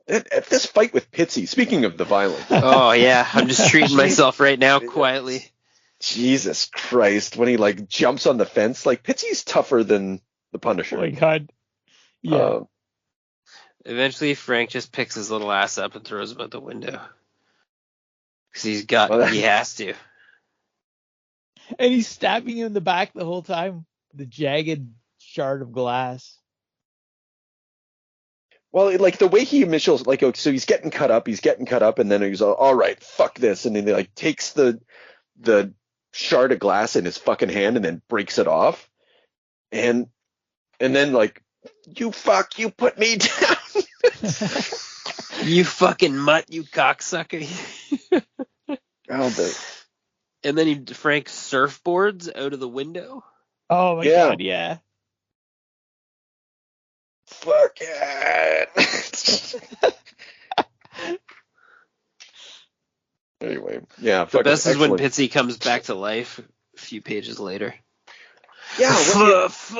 C: At this fight with Pitsy, speaking of the violence.
E: Oh yeah, I'm just treating myself right now quietly.
C: Jesus Christ, when he like jumps on the fence, like Pitsy's tougher than the Punisher.
D: Oh my god. Yeah.
E: Eventually, Frank just picks his little ass up and throws him out the window. Because he has to.
D: And he's stabbing him in the back the whole time. The jagged shard of glass.
C: Well, like the way he initials, like, so he's getting cut up, and then he's all right, fuck this, and then he like takes the shard of glass in his fucking hand and then breaks it off, and then like, you fuck, you put me down.
E: You fucking mutt, you cocksucker. And then Frank surfboards out of the window.
D: Oh my god, yeah.
C: Fuck it. Anyway, yeah.
E: The best is when Pitsy comes back to life a few pages later.
C: Yeah,
E: with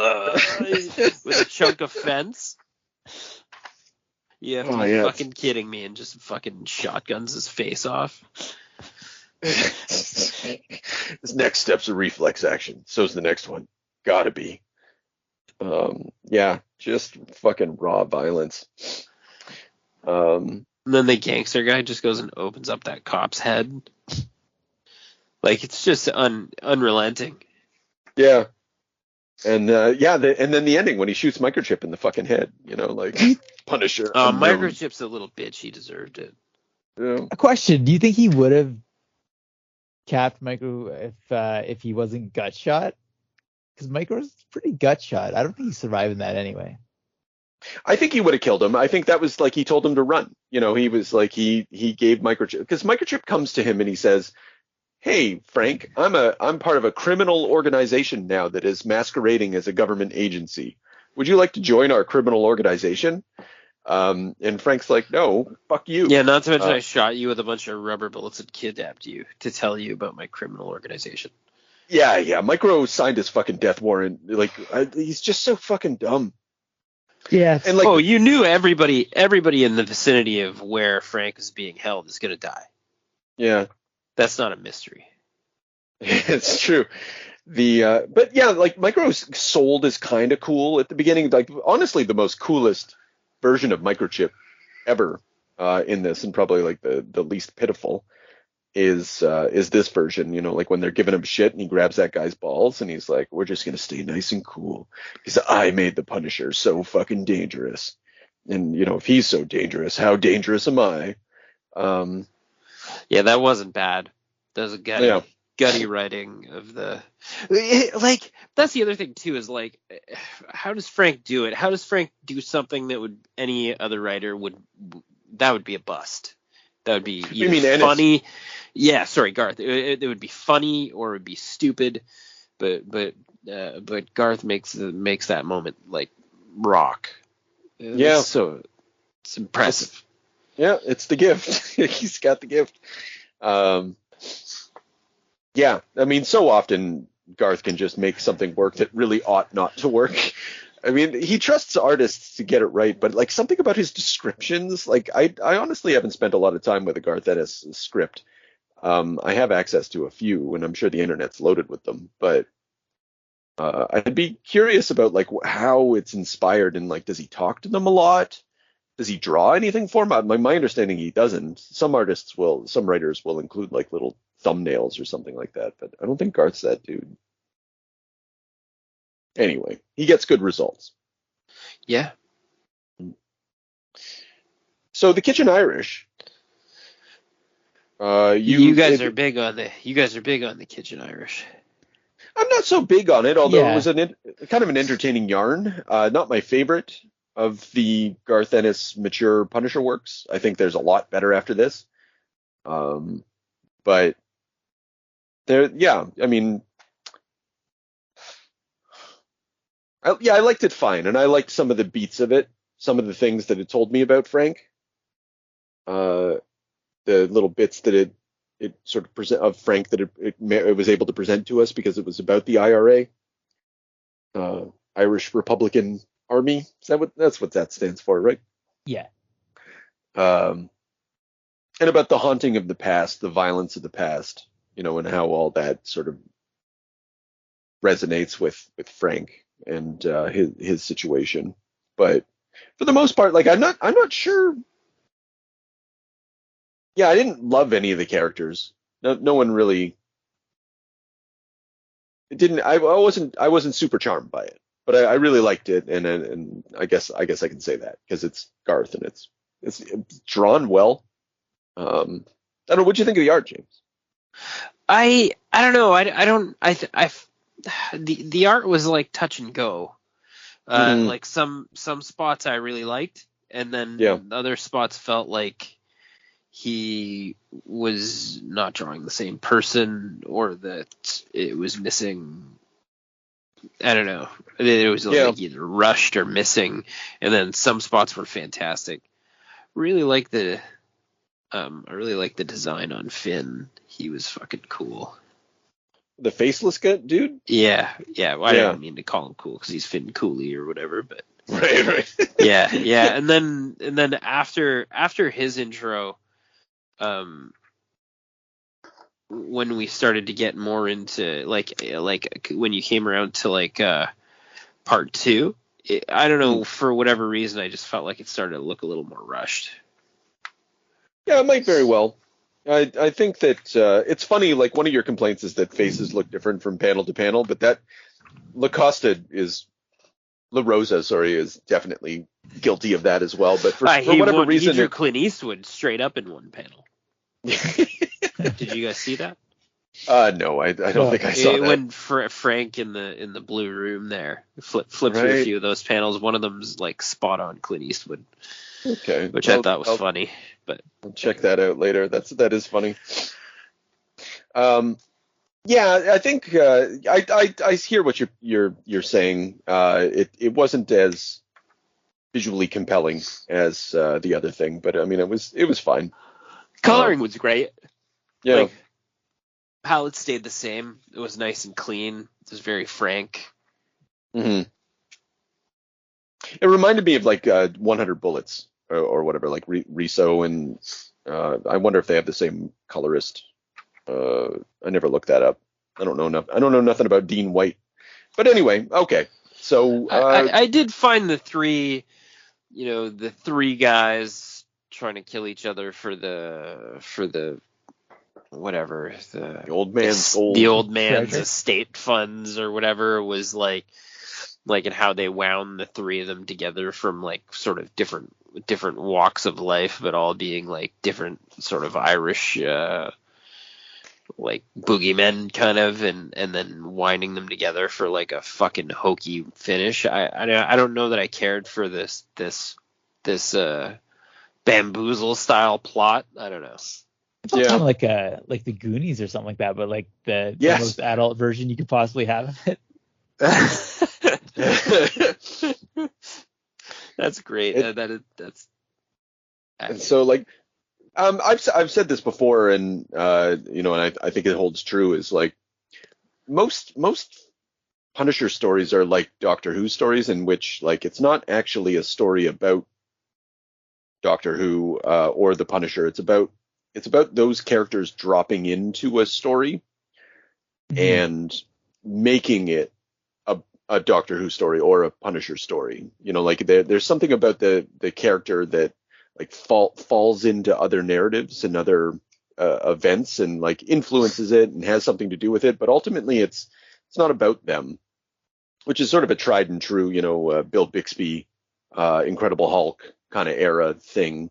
E: a chunk of fence. You have to be fucking kidding me, and just fucking shotguns his face off.
C: This next step's a reflex action. So's the next one. Gotta be. Yeah, just fucking raw violence.
E: And then the gangster guy just goes and opens up that cop's head. Like, it's just unrelenting.
C: Yeah. And and then the ending when he shoots Microchip in the fucking head, you know, like Punisher.
E: Microchip's a little bitch. He deserved it.
C: Yeah.
D: A question: do you think he would have capped Micro if he wasn't gut shot? Because Micro's pretty gut shot. I don't think he's surviving that anyway.
C: I think he would have killed him. I think that was like he told him to run. You know, he was like he gave Microchip, because Microchip comes to him and he says, "Hey, Frank, I'm part of a criminal organization now that is masquerading as a government agency. Would you like to join our criminal organization?" And Frank's like, "No, fuck you."
E: Yeah, not to mention I shot you with a bunch of rubber bullets and kidnapped you to tell you about my criminal organization.
C: Yeah. Micro signed his fucking death warrant. Like, he's just so fucking dumb.
D: Yeah.
C: And like,
E: you knew everybody in the vicinity of where Frank is being held is going to die.
C: Yeah.
E: That's not a mystery.
C: It's true. But yeah, like Micro's sold is kind of cool at the beginning. Like, honestly, the most coolest version of Microchip ever in this, and probably like the least pitiful, is this version. You know, like when they're giving him shit and he grabs that guy's balls and he's like, "We're just gonna stay nice and cool because I made the Punisher so fucking dangerous, and you know, if he's so dangerous, how dangerous am I?"
E: Yeah, that wasn't bad. That was a gutty writing of the, like, that's the other thing too, is like, how does Frank do it? How does Frank do something that would any other writer that would be a bust? That would be either funny. Ennis? Yeah, sorry, Garth. It would be funny or it would be stupid, but Garth makes that moment like rock.
C: Yeah,
E: so it's impressive.
C: It's the gift. He's got the gift. Yeah, I mean, so often Garth can just make something work that really ought not to work. I mean, he trusts artists to get it right, but like something about his descriptions, like I honestly haven't spent a lot of time with a Garth Ennis script. I have access to a few, and I'm sure the internet's loaded with them, but I'd be curious about like how it's inspired, and like, does he talk to them a lot? Does he draw anything for them? My understanding, he doesn't. Some writers will include like little thumbnails or something like that, but I don't think Garth's that dude. Anyway, he gets good results.
E: Yeah.
C: So the Kitchen Irish.
E: You guys are big on the Kitchen Irish.
C: I'm not so big on it, although
D: Yeah.
C: it was kind of an entertaining yarn. Not my favorite of the Garth Ennis mature Punisher works. I think there's a lot better after this. But there, yeah, I mean, I liked it fine, and I liked some of the beats of it, some of the things that it told me about Frank. The little bits that it sort of present of Frank that it was able to present to us because it was about the IRA, Irish Republican Army. That's what that stands for, right?
D: Yeah.
C: And about the haunting of the past, the violence of the past, and how all that sort of resonates with Frank and his situation. But for the most part, like I'm not sure. Yeah, I didn't love any of the characters. No one really. It didn't. I wasn't super charmed by it, but I really liked it, and I guess I can say that because it's Garth and it's drawn well. I don't know. What do you think of the art, James?
E: I don't know. The art was like touch and go. Like some spots I really liked, and then other spots felt like he was not drawing the same person, or that it was missing. I don't know. It was like either rushed or missing, and then some spots were fantastic. I really like the design on Finn. He was fucking cool.
C: The faceless guy, dude?
E: Yeah. Well, I didn't mean to call him cool because he's Finn Cooley or whatever, but
C: right.
E: yeah. And then after his intro, when we started to get more into like when you came around to like part 2, I don't know, for whatever reason, I just felt like it started to look a little more rushed.
C: Yeah, it might very well. I think that it's funny, like one of your complaints is that faces look different from panel to panel, but that La Rosa is definitely guilty of that as well. But for whatever reason,
E: he drew Clint Eastwood straight up in one panel. Did you guys see that?
C: No, I don't think I saw that.
E: When Frank in the blue room there flipped through a few of those panels, one of them's like spot on Clint Eastwood.
C: Okay,
E: which I thought was funny, but
C: I'll check that out later. That is funny. Yeah, I think I hear what you're saying. It wasn't as visually compelling as the other thing, but I mean it was fine.
E: Coloring was great.
C: Yeah.
E: Like, palette stayed the same. It was nice and clean. It was very Frank.
C: Mm-hmm. It reminded me of like 100 Bullets or whatever, like Riso, and I wonder if they have the same colorist. I never looked that up. I don't know nothing about Dean White. But anyway, okay. So
E: I did find the three guys trying to kill each other for the whatever, the
C: old man's gold.
E: The old man's
D: treasure.
E: estate funds or whatever was like and how they wound the three of them together from like sort of different walks of life, but all being like different sort of Irish like boogeymen kind of, and then winding them together for like a fucking hokey finish. I don't know that I cared for this bamboozle style plot. I don't know.
D: It's kind of like the Goonies or something like that, but like the most adult version you could possibly have of it.
E: That's great. That's
C: and so like I've said this before, and and I think it holds true, is like most Punisher stories are like Doctor Who stories, in which like it's not actually a story about Doctor Who or the Punisher. It's about those characters dropping into a story and making it a Doctor Who story or a Punisher story. Like there's something about the character that like falls into other narratives and other events and like influences it and has something to do with it, but ultimately it's not about them. which is sort of a tried and true, Bill Bixby, Incredible Hulk kind of era thing.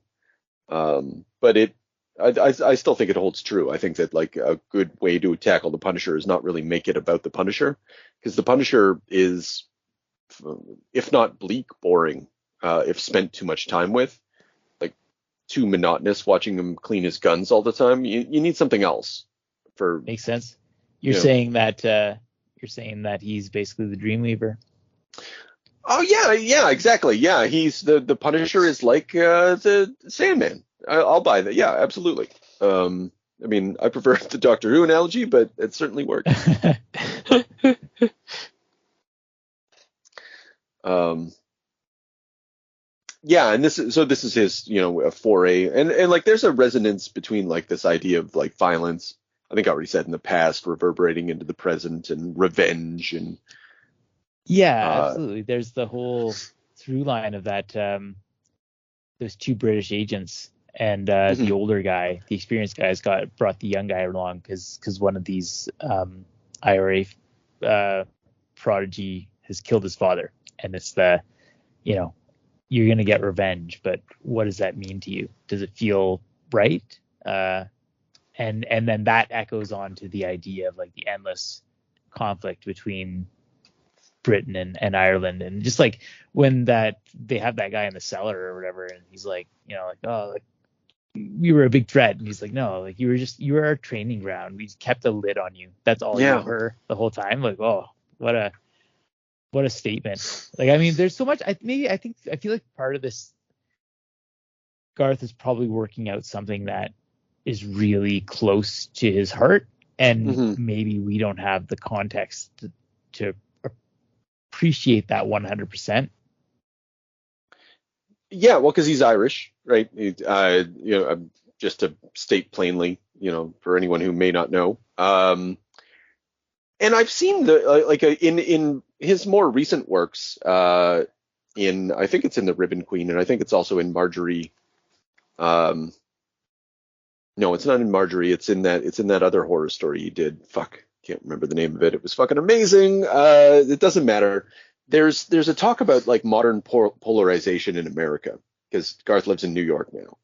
C: But I still think it holds true. I think that like a good way to tackle the Punisher is not really make it about the Punisher, because the Punisher is, if not bleak, boring, if spent too much time with, like too monotonous watching him clean his guns all the time. You need something else.
D: Makes sense. You're saying that he's basically the Dreamweaver.
C: Oh yeah, exactly. Yeah, he's the Punisher is like the Sandman. I'll buy that. Yeah, absolutely. I mean, I prefer the Doctor Who analogy, but it certainly works. Yeah, and this is his, a foray, and like there's a resonance between like this idea of like violence. I think I already said in the past, reverberating into the present, and revenge, and
D: yeah, absolutely. There's the whole through line of that. Those two British agents and the older guy, the experienced guy, brought the young guy along because one of these IRA prodigy has killed his father, and it's you're gonna get revenge, but what does that mean to you? Does it feel right? And then that echoes on to the idea of like the endless conflict between Britain and Ireland, and just like when they have that guy in the cellar or whatever, and he's like, oh, like we were a big threat, and he's like, no, like you were our training ground. We kept a lid on you. That's all you were the whole time. Like, oh, what a statement. Like, I mean, there's so much. I feel like part of this, Garth is probably working out something that is really close to his heart, and maybe we don't have the context to appreciate that 100%.
C: Yeah, well, because he's Irish, right? Just to state plainly, for anyone who may not know. And I've seen in his more recent works, I think it's in The Ribbon Queen, and I think it's also in Marjorie. No, it's not in Marjorie. It's in that other horror story he did. Fuck, can't remember the name of it. It was fucking amazing. It doesn't matter. There's a talk about like modern polarization in America, because Garth lives in New York now,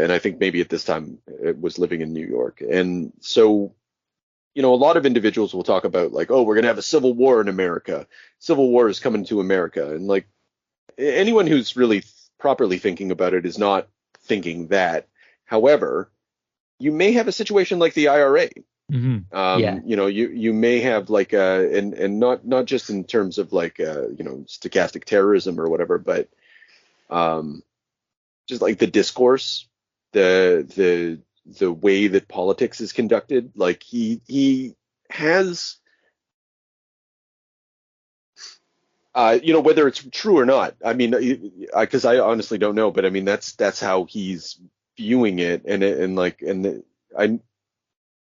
C: and I think maybe at this time it was living in New York, and so a lot of individuals will talk about like, oh, we're gonna have a civil war in America. Civil war is coming to America, and like anyone who's really properly thinking about it is not thinking that. However, you may have a situation like the IRA. You may have like and not just in terms of like stochastic terrorism or whatever, but just like the discourse, the way that politics is conducted. Like he has whether it's true or not. I mean, because I honestly don't know, but I mean that's how he's viewing it,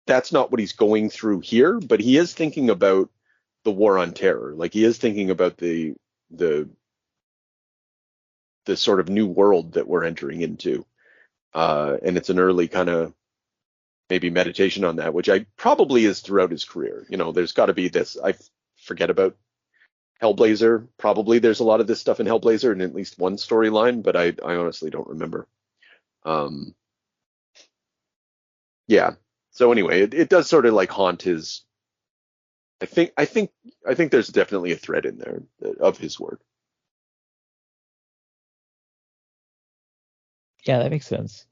C: that's not what he's going through here, but he is thinking about the war on terror. Like he is thinking about the sort of new world that we're entering into, and it's an early kind of maybe meditation on that, which I probably is throughout his career. There's got to be this. I forget about Hellblazer. Probably there's a lot of this stuff in Hellblazer in at least one storyline, but I honestly don't remember. Yeah. So anyway, it does sort of like haunt his. I think there's definitely a thread in there of his work.
D: Yeah, that makes sense.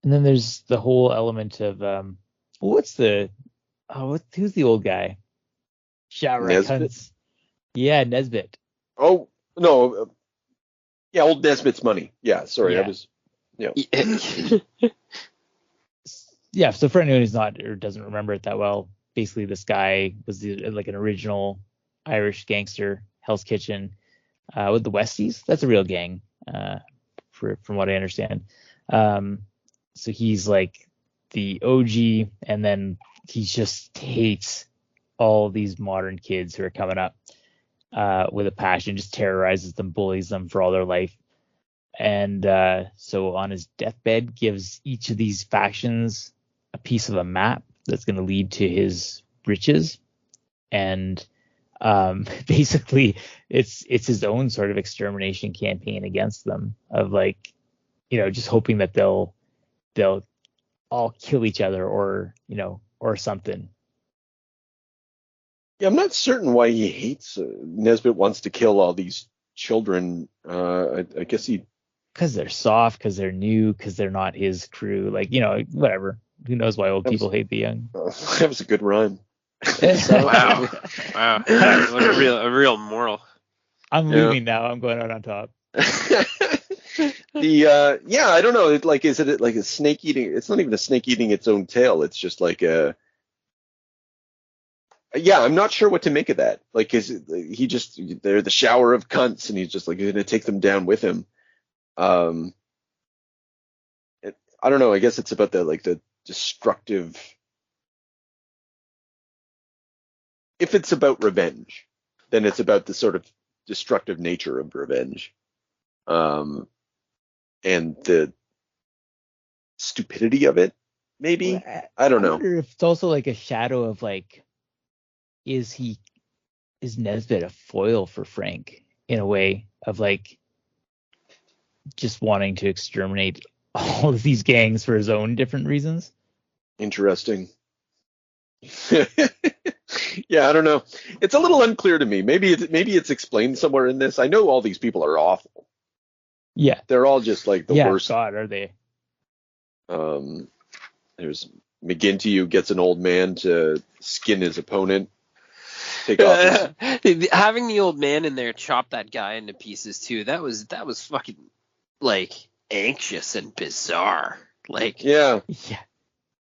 D: And then there's the whole element of who's the old guy?
C: Nesbitt?
D: Yeah, Nesbitt.
C: Oh no, yeah, old Nesbitt's money. Yeah, sorry, I was. Yeah.
D: Yeah, so for anyone who's not or doesn't remember it that well, basically this guy was like an original Irish gangster, Hell's Kitchen, with the Westies. That's a real gang, from what I understand. So he's like the OG, and then he just hates all these modern kids who are coming up with a passion, just terrorizes them, bullies them for all their life. And so on his deathbed, gives each of these factions a piece of a map that's going to lead to his riches. And Basically, it's his own sort of extermination campaign against them of like, just hoping that they'll all kill each other or something.
C: Yeah, I'm not certain why he hates Nesbitt wants to kill all these children. I guess he
D: Because they're soft, because they're new, because they're not his crew. Like, whatever. Who knows why old people hate the young?
C: that was a good rhyme.
E: Wow. What a real moral.
D: I'm leaving now. I'm going out on top.
C: I don't know. Is it like a snake eating? It's not even a snake eating its own tail. It's just like a. Yeah, I'm not sure what to make of that. Like, they're the shower of cunts, and he's just like going to take them down with him. I don't know. I guess it's about the destructive. If it's about revenge, then it's about the sort of destructive nature of revenge, and the stupidity of it. Maybe I don't know.
D: I wonder if it's also like a shadow of like, is Nesbitt a foil for Frank in a way of like just wanting to exterminate all of these gangs for his own different reasons?
C: Interesting. Yeah, I don't know. It's a little unclear to me. Maybe it's explained somewhere in this. I know all these people are awful.
D: Yeah,
C: they're all just like the worst.
D: God, are they?
C: There's McGinty who gets an old man to skin his opponent. Take off
E: having the old man in there chop that guy into pieces too. That was fucking like anxious and bizarre. Like
C: yeah.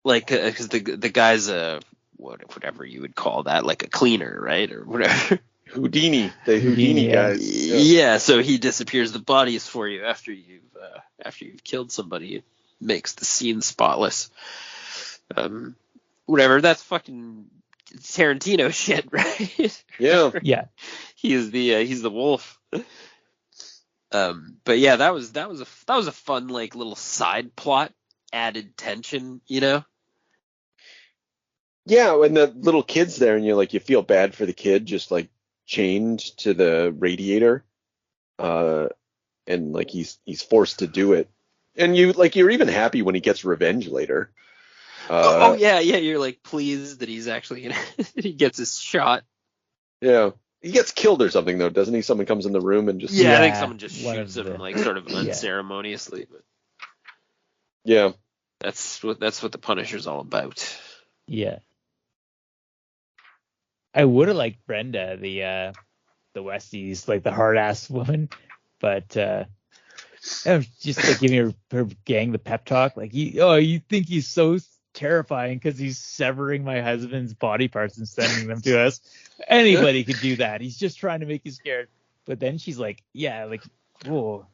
E: Like because the guy's whatever you would call that, like a cleaner, right, or whatever.
C: Houdini, the Houdini guys.
E: Yeah, so he disappears the bodies for you after you've killed somebody. It makes the scene spotless. Whatever. That's fucking Tarantino shit, right?
C: Yeah.
D: Yeah.
E: He's the wolf. But yeah, that was a fun like little side plot, added tension,
C: Yeah, when the little kid's there and you feel bad for the kid just like chained to the radiator, and like he's forced to do it, and you're even happy when he gets revenge later.
E: Yeah, you're like pleased that he's actually he gets his shot.
C: Yeah, he gets killed or something though, doesn't he? Someone comes in the room and just
E: I think someone just shoots him like sort of unceremoniously. But
C: yeah,
E: that's what the Punisher's all about.
D: Yeah. I would have liked Brenda, the Westies, like the hard ass woman, but just like giving her gang the pep talk, like you think he's so terrifying because he's severing my husband's body parts and sending them to us. Anybody could do that. He's just trying to make you scared. But then she's like, whoa,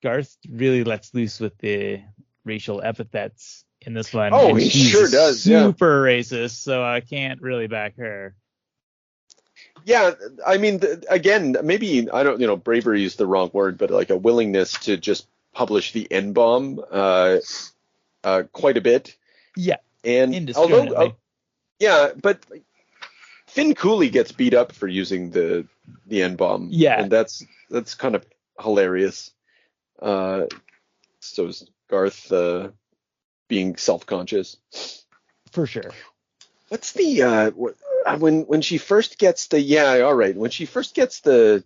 D: Garth really lets loose with the racial epithets in this one.
C: Oh,
D: and
C: he
D: she's
C: sure does.
D: Super racist, so I can't really back her.
C: Yeah, I mean, again, maybe I don't, bravery is the wrong word, but like a willingness to just publish the N-bomb quite a bit.
D: Yeah,
C: and although, but Finn Cooley gets beat up for using the N-bomb.
D: Yeah,
C: and that's kind of hilarious. So is Garth being self-conscious
D: for sure.
C: What's the when she first gets when she first gets the,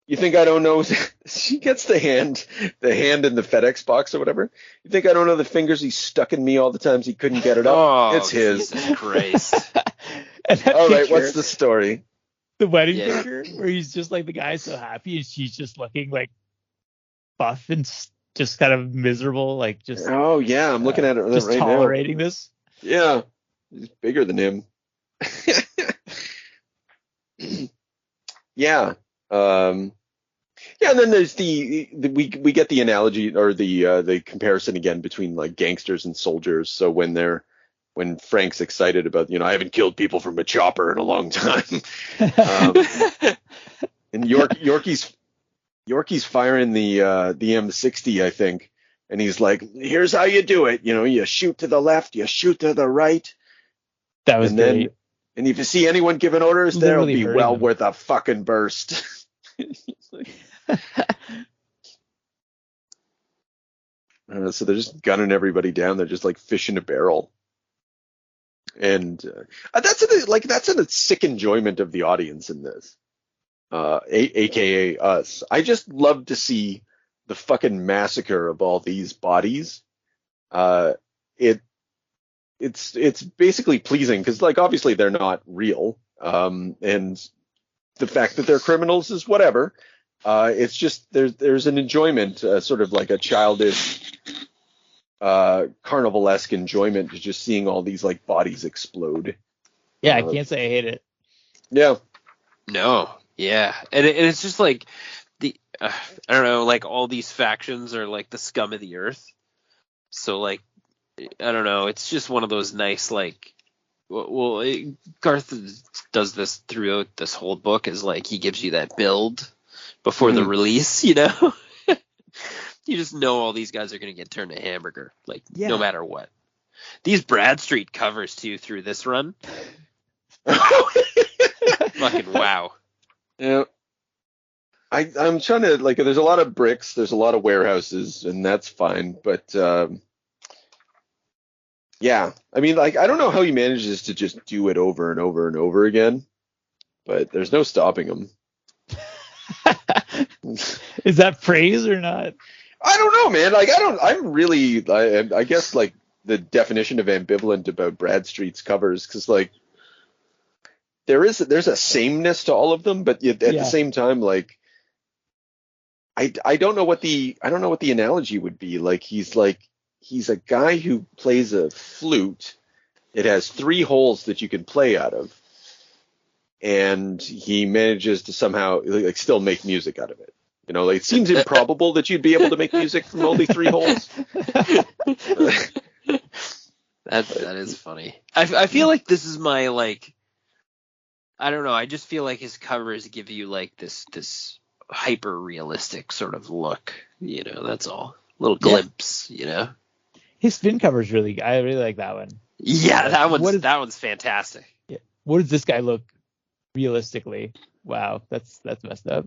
C: you think I don't know, she gets the hand in the FedEx box or whatever. You think I don't know the fingers he stuck in me all the times he couldn't get it up?
E: Oh,
C: it's his.
E: Jesus Christ.
C: All right, what's the story?
D: The wedding picture where he's just like, the guy's so happy and she's just looking like buff and just kind of miserable, like just.
C: Oh yeah, I'm looking at it
D: just
C: right
D: tolerating
C: now.
D: This.
C: Yeah, he's bigger than him. Yeah. Yeah, and then there's we get the analogy or the comparison again between like gangsters and soldiers. So when Frank's excited about, I haven't killed people from a chopper in a long time, and Yorkie's firing the M60, I think, and he's like, "Here's how you do it. You shoot to the left, you shoot to the right."
D: That was great.
C: And if you see anyone giving orders, there'll
D: Literally
C: be
D: hurting
C: well
D: them.
C: worth a fucking burst. So they're just gunning everybody down. They're just like fish in a barrel. And that's a sick enjoyment of the audience in this, aka us. I just love to see the fucking massacre of all these bodies. It's basically pleasing because, like, obviously they're not real, and the fact that they're criminals is whatever. It's just there's an enjoyment, sort of like a childish, carnivalesque enjoyment to just seeing all these like bodies explode.
D: Yeah, I can't say I hate it.
C: Yeah.
E: No, yeah, and it's just like I don't know, like all these factions are like the scum of the earth. So like, I don't know, it's just one of those nice like, Garth does this throughout this whole book, is like he gives you that build before the release, you know. You just know all these guys are gonna get turned to hamburger, like no matter what. These Bradstreet covers too through this run. Fucking wow.
C: Yeah. I'm trying to, like, there's a lot of bricks, there's a lot of warehouses, and that's fine, but yeah, I mean, like, I don't know how he manages to just do it over and over and over again, but there's no stopping him.
D: Is that praise or not?
C: I don't know, man. Like, I guess, like, the definition of ambivalent about Bradstreet's covers, because, like, there's a sameness to all of them, but at the same time, like, I don't know what the analogy would be. Like, he's a guy who plays a flute. It has 3 holes that you can play out of, and he manages to somehow like still make music out of it. You know, like, it seems improbable that you'd be able to make music from only 3 holes.
E: That is funny. I feel like this is my, like, I don't know. I just feel like his covers give you like this hyper realistic sort of look. You know, that's all. Little glimpse. You know.
D: His spin cover's I really like that one.
E: Yeah, that one's fantastic.
D: Yeah. What does this guy look realistically? Wow, that's messed up.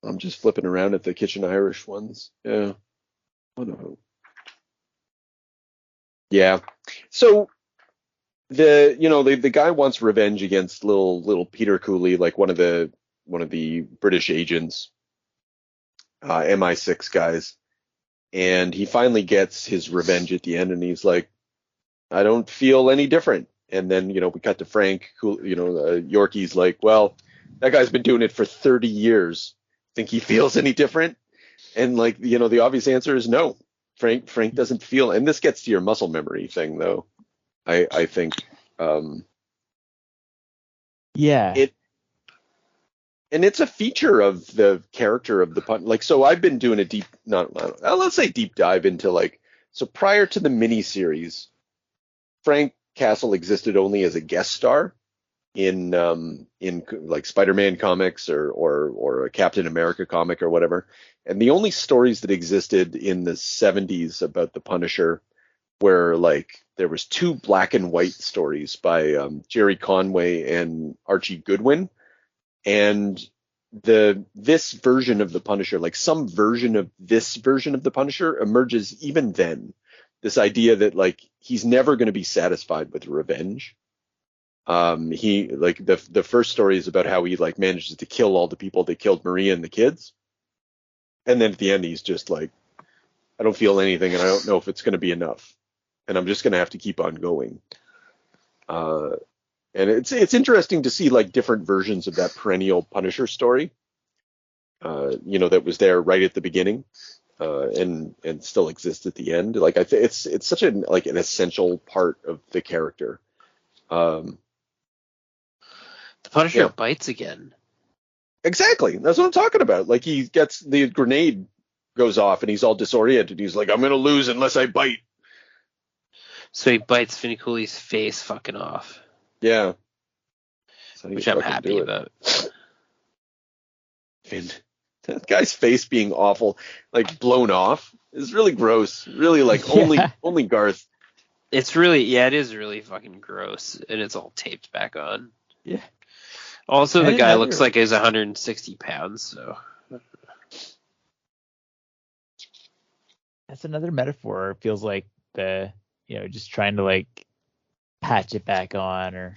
C: I'm just flipping around at the Kitchen Irish ones. Yeah. Wonderful. Yeah. So the guy wants revenge against little Peter Cooley, like one of the British agents, MI6 guys, and he finally gets his revenge at the end, and he's like, I don't feel any different. And then we cut to Frank, who Yorkie's like, well, that guy's been doing it for 30 years. Think he feels any different? And like, the obvious answer is no. Frank doesn't feel, and this gets to your muscle memory thing though. I think it's a feature of the character of the pun. Like, so I've been doing a let's say deep dive into, like, so prior to the miniseries, Frank Castle existed only as a guest star in like Spider-Man comics or a Captain America comic or whatever. And the only stories that existed in the 70s about the Punisher were, like, there was 2 black and white stories by Jerry Conway and Archie Goodwin, and this version of the Punisher, like some version of this version of the Punisher, emerges even then. This idea that, like, he's never going to be satisfied with revenge. He, like, the first story is about how he, like, manages to kill all the people that killed Maria and the kids, and then at the end he's just like, I don't feel anything, and I don't know if it's going to be enough, and I'm just going to have to keep on going. And it's interesting to see, like, different versions of that perennial Punisher story, that was there right at the beginning, and still exists at the end. Like, it's such an essential part of the character.
E: The Punisher bites again.
C: Exactly. That's what I'm talking about. Like, he gets the grenade goes off and he's all disoriented. He's like, I'm going to lose unless I bite.
E: So he bites Finny Cooley's face fucking off.
C: Yeah.
E: Which I'm happy about.
C: Finn, that guy's face being awful, like blown off, is really gross. Really, like, only Garth
E: It's really, yeah, it is really fucking gross, and it's all taped back on.
D: Yeah.
E: Also, the
D: And
E: guy
D: another-
E: looks like he's 160 pounds, so.
D: That's another metaphor. It feels like just trying to like patch it back on, or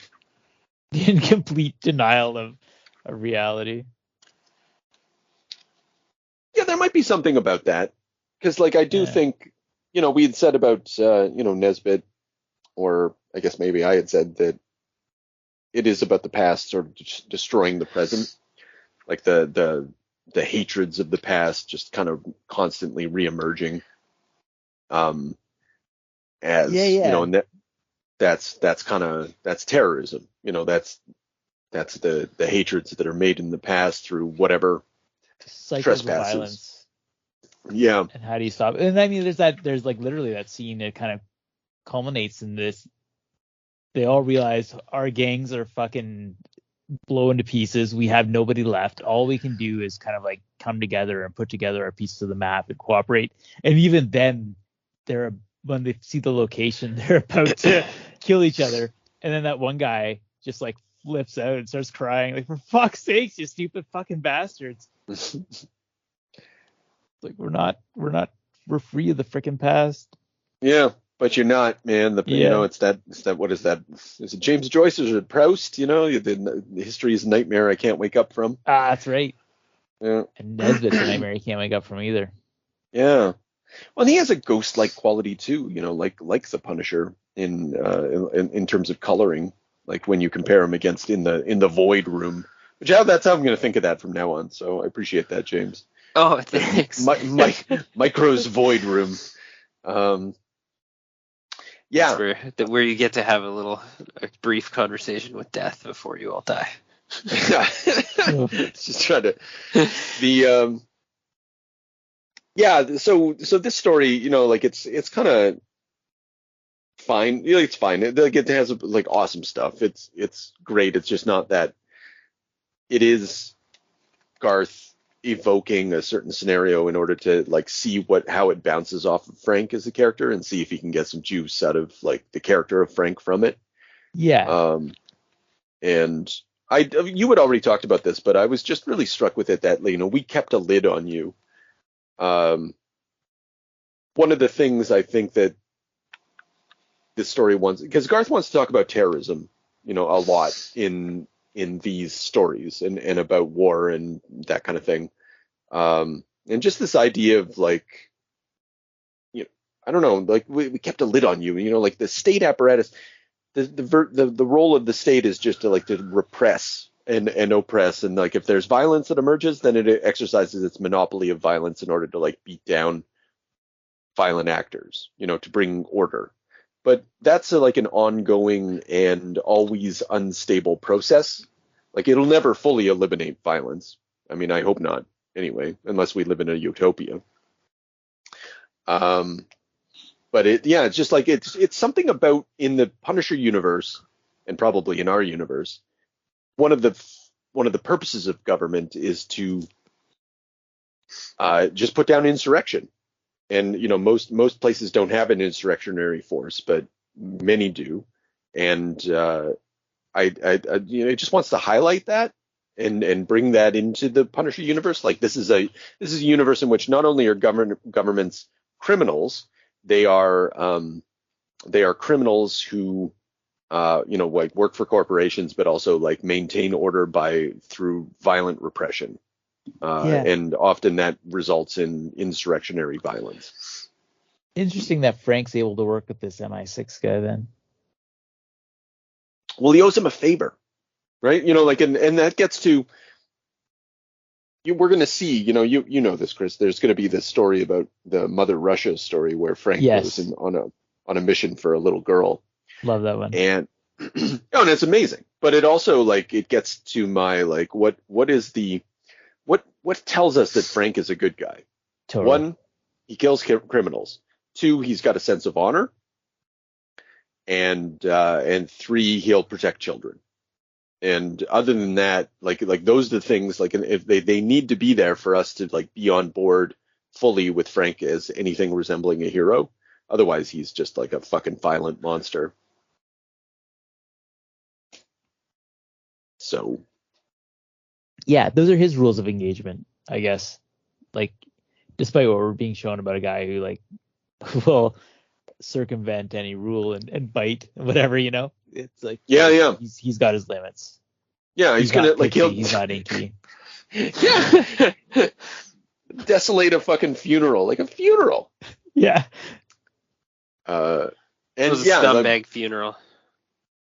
D: in complete denial of reality.
C: Yeah, there might be something about that. Because, like, I do think, we had said about, Nesbitt, or I guess maybe I had said that it is about the past sort of destroying the present. Like the hatreds of the past just kind of constantly reemerging. And that's terrorism. That's the hatreds that are made in the past through whatever
D: Cycles
C: trespasses.
D: Of violence.
C: Yeah.
D: And how do you stop? And I mean, there's like literally that scene that kind of culminates in this. They all realize our gangs are fucking blown to pieces. We have nobody left. All we can do is kind of like come together and put together our pieces of the map and cooperate. And even then, when they see the location, they're about to kill each other. And then that one guy just like flips out and starts crying, like, for fuck's sakes, you stupid fucking bastards. Like, we're free of the freaking past.
C: Yeah, but you're not, man. It's that, what is that? Is it James Joyce or is it Proust? The history is a nightmare I can't wake up from.
D: Ah, that's right.
C: Yeah.
D: And Nesbitt's a nightmare you can't wake up from either.
C: Yeah. Well, and he has a ghost-like quality too, like the Punisher in terms of coloring. Like when you compare him against in the Void Room, that's how I'm going to think of that from now on. So I appreciate that, James.
E: Oh, thanks.
C: Micro's Void Room. Yeah.
E: That's where you get to have a brief conversation with death before you all die.
C: Just trying to so this story, it's kind of fine. It's fine. It has awesome stuff. It's great. It's just not that. It is Garth evoking a certain scenario in order to see how it bounces off of Frank as a character and see if he can get some juice out of the character of Frank from it.
D: Yeah.
C: And you had already talked about this, but I was just really struck with it that we kept a lid on you. One of the things I think that this story wants, because Garth wants to talk about terrorism, a lot in these stories and about war and that kind of thing. And just this idea of I don't know, we kept a lid on you, the state apparatus, the role of the state is just to repress and oppress. And if there's violence that emerges, then it exercises its monopoly of violence in order to beat down violent actors, to bring order. But that's an ongoing and always unstable process. It'll never fully eliminate violence. I mean, I hope not, anyway, unless we live in a utopia. But it's just it's something about in the Punisher universe, and probably in our universe, one of the purposes of government is to just put down insurrection. And most places don't have an insurrectionary force, but many do. And it just wants to highlight that and bring that into the Punisher universe. This is a universe in which not only are governments criminals, they are criminals who work for corporations, but also maintain order through violent repression. And often that results in insurrectionary violence.
D: Interesting that Frank's able to work with this MI6 guy then.
C: Well, he owes him a favor, right? And that gets to we're going to see, you know this, Chris. There's going to be this story about the Mother Russia story where Frank goes on a mission for a little girl.
D: Love that one.
C: And and it's amazing. But it also it gets to my what tells us that Frank is a good guy?
D: Totally.
C: 1, he kills criminals. 2, he's got a sense of honor. And 3, he'll protect children. And other than that, those are the things, if they need to be there for us to be on board fully with Frank as anything resembling a hero. Otherwise, he's just like a fucking violent monster. So,
D: Yeah, those are his rules of engagement, I guess. Like, despite what we're being shown about a guy who like will circumvent any rule and bite whatever, it's like
C: yeah.
D: he's got his limits.
C: Yeah, he's gonna like
D: he's not inky.
C: Yeah. Desolate a fucking funeral, like a funeral.
D: Yeah.
C: And
E: it was a scumbag funeral.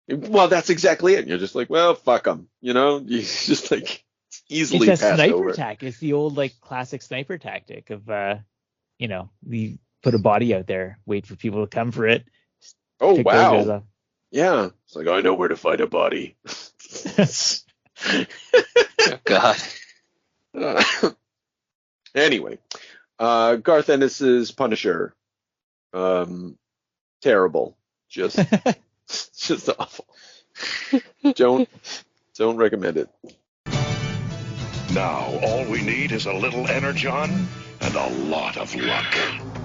C: Well, that's exactly it. You're just like, well, fuck him. You just like easily
D: it's
C: passed
D: sniper
C: over.
D: tactic. It's the old like classic sniper tactic of we put a body out there, wait for people to come for it.
C: Oh wow. Yeah. It's like I know where to find a body.
E: Oh, God.
C: Anyway, Garth Ennis's Punisher. Terrible. Just awful. Don't recommend it.
B: Now, all we need is a little energon and a lot of luck.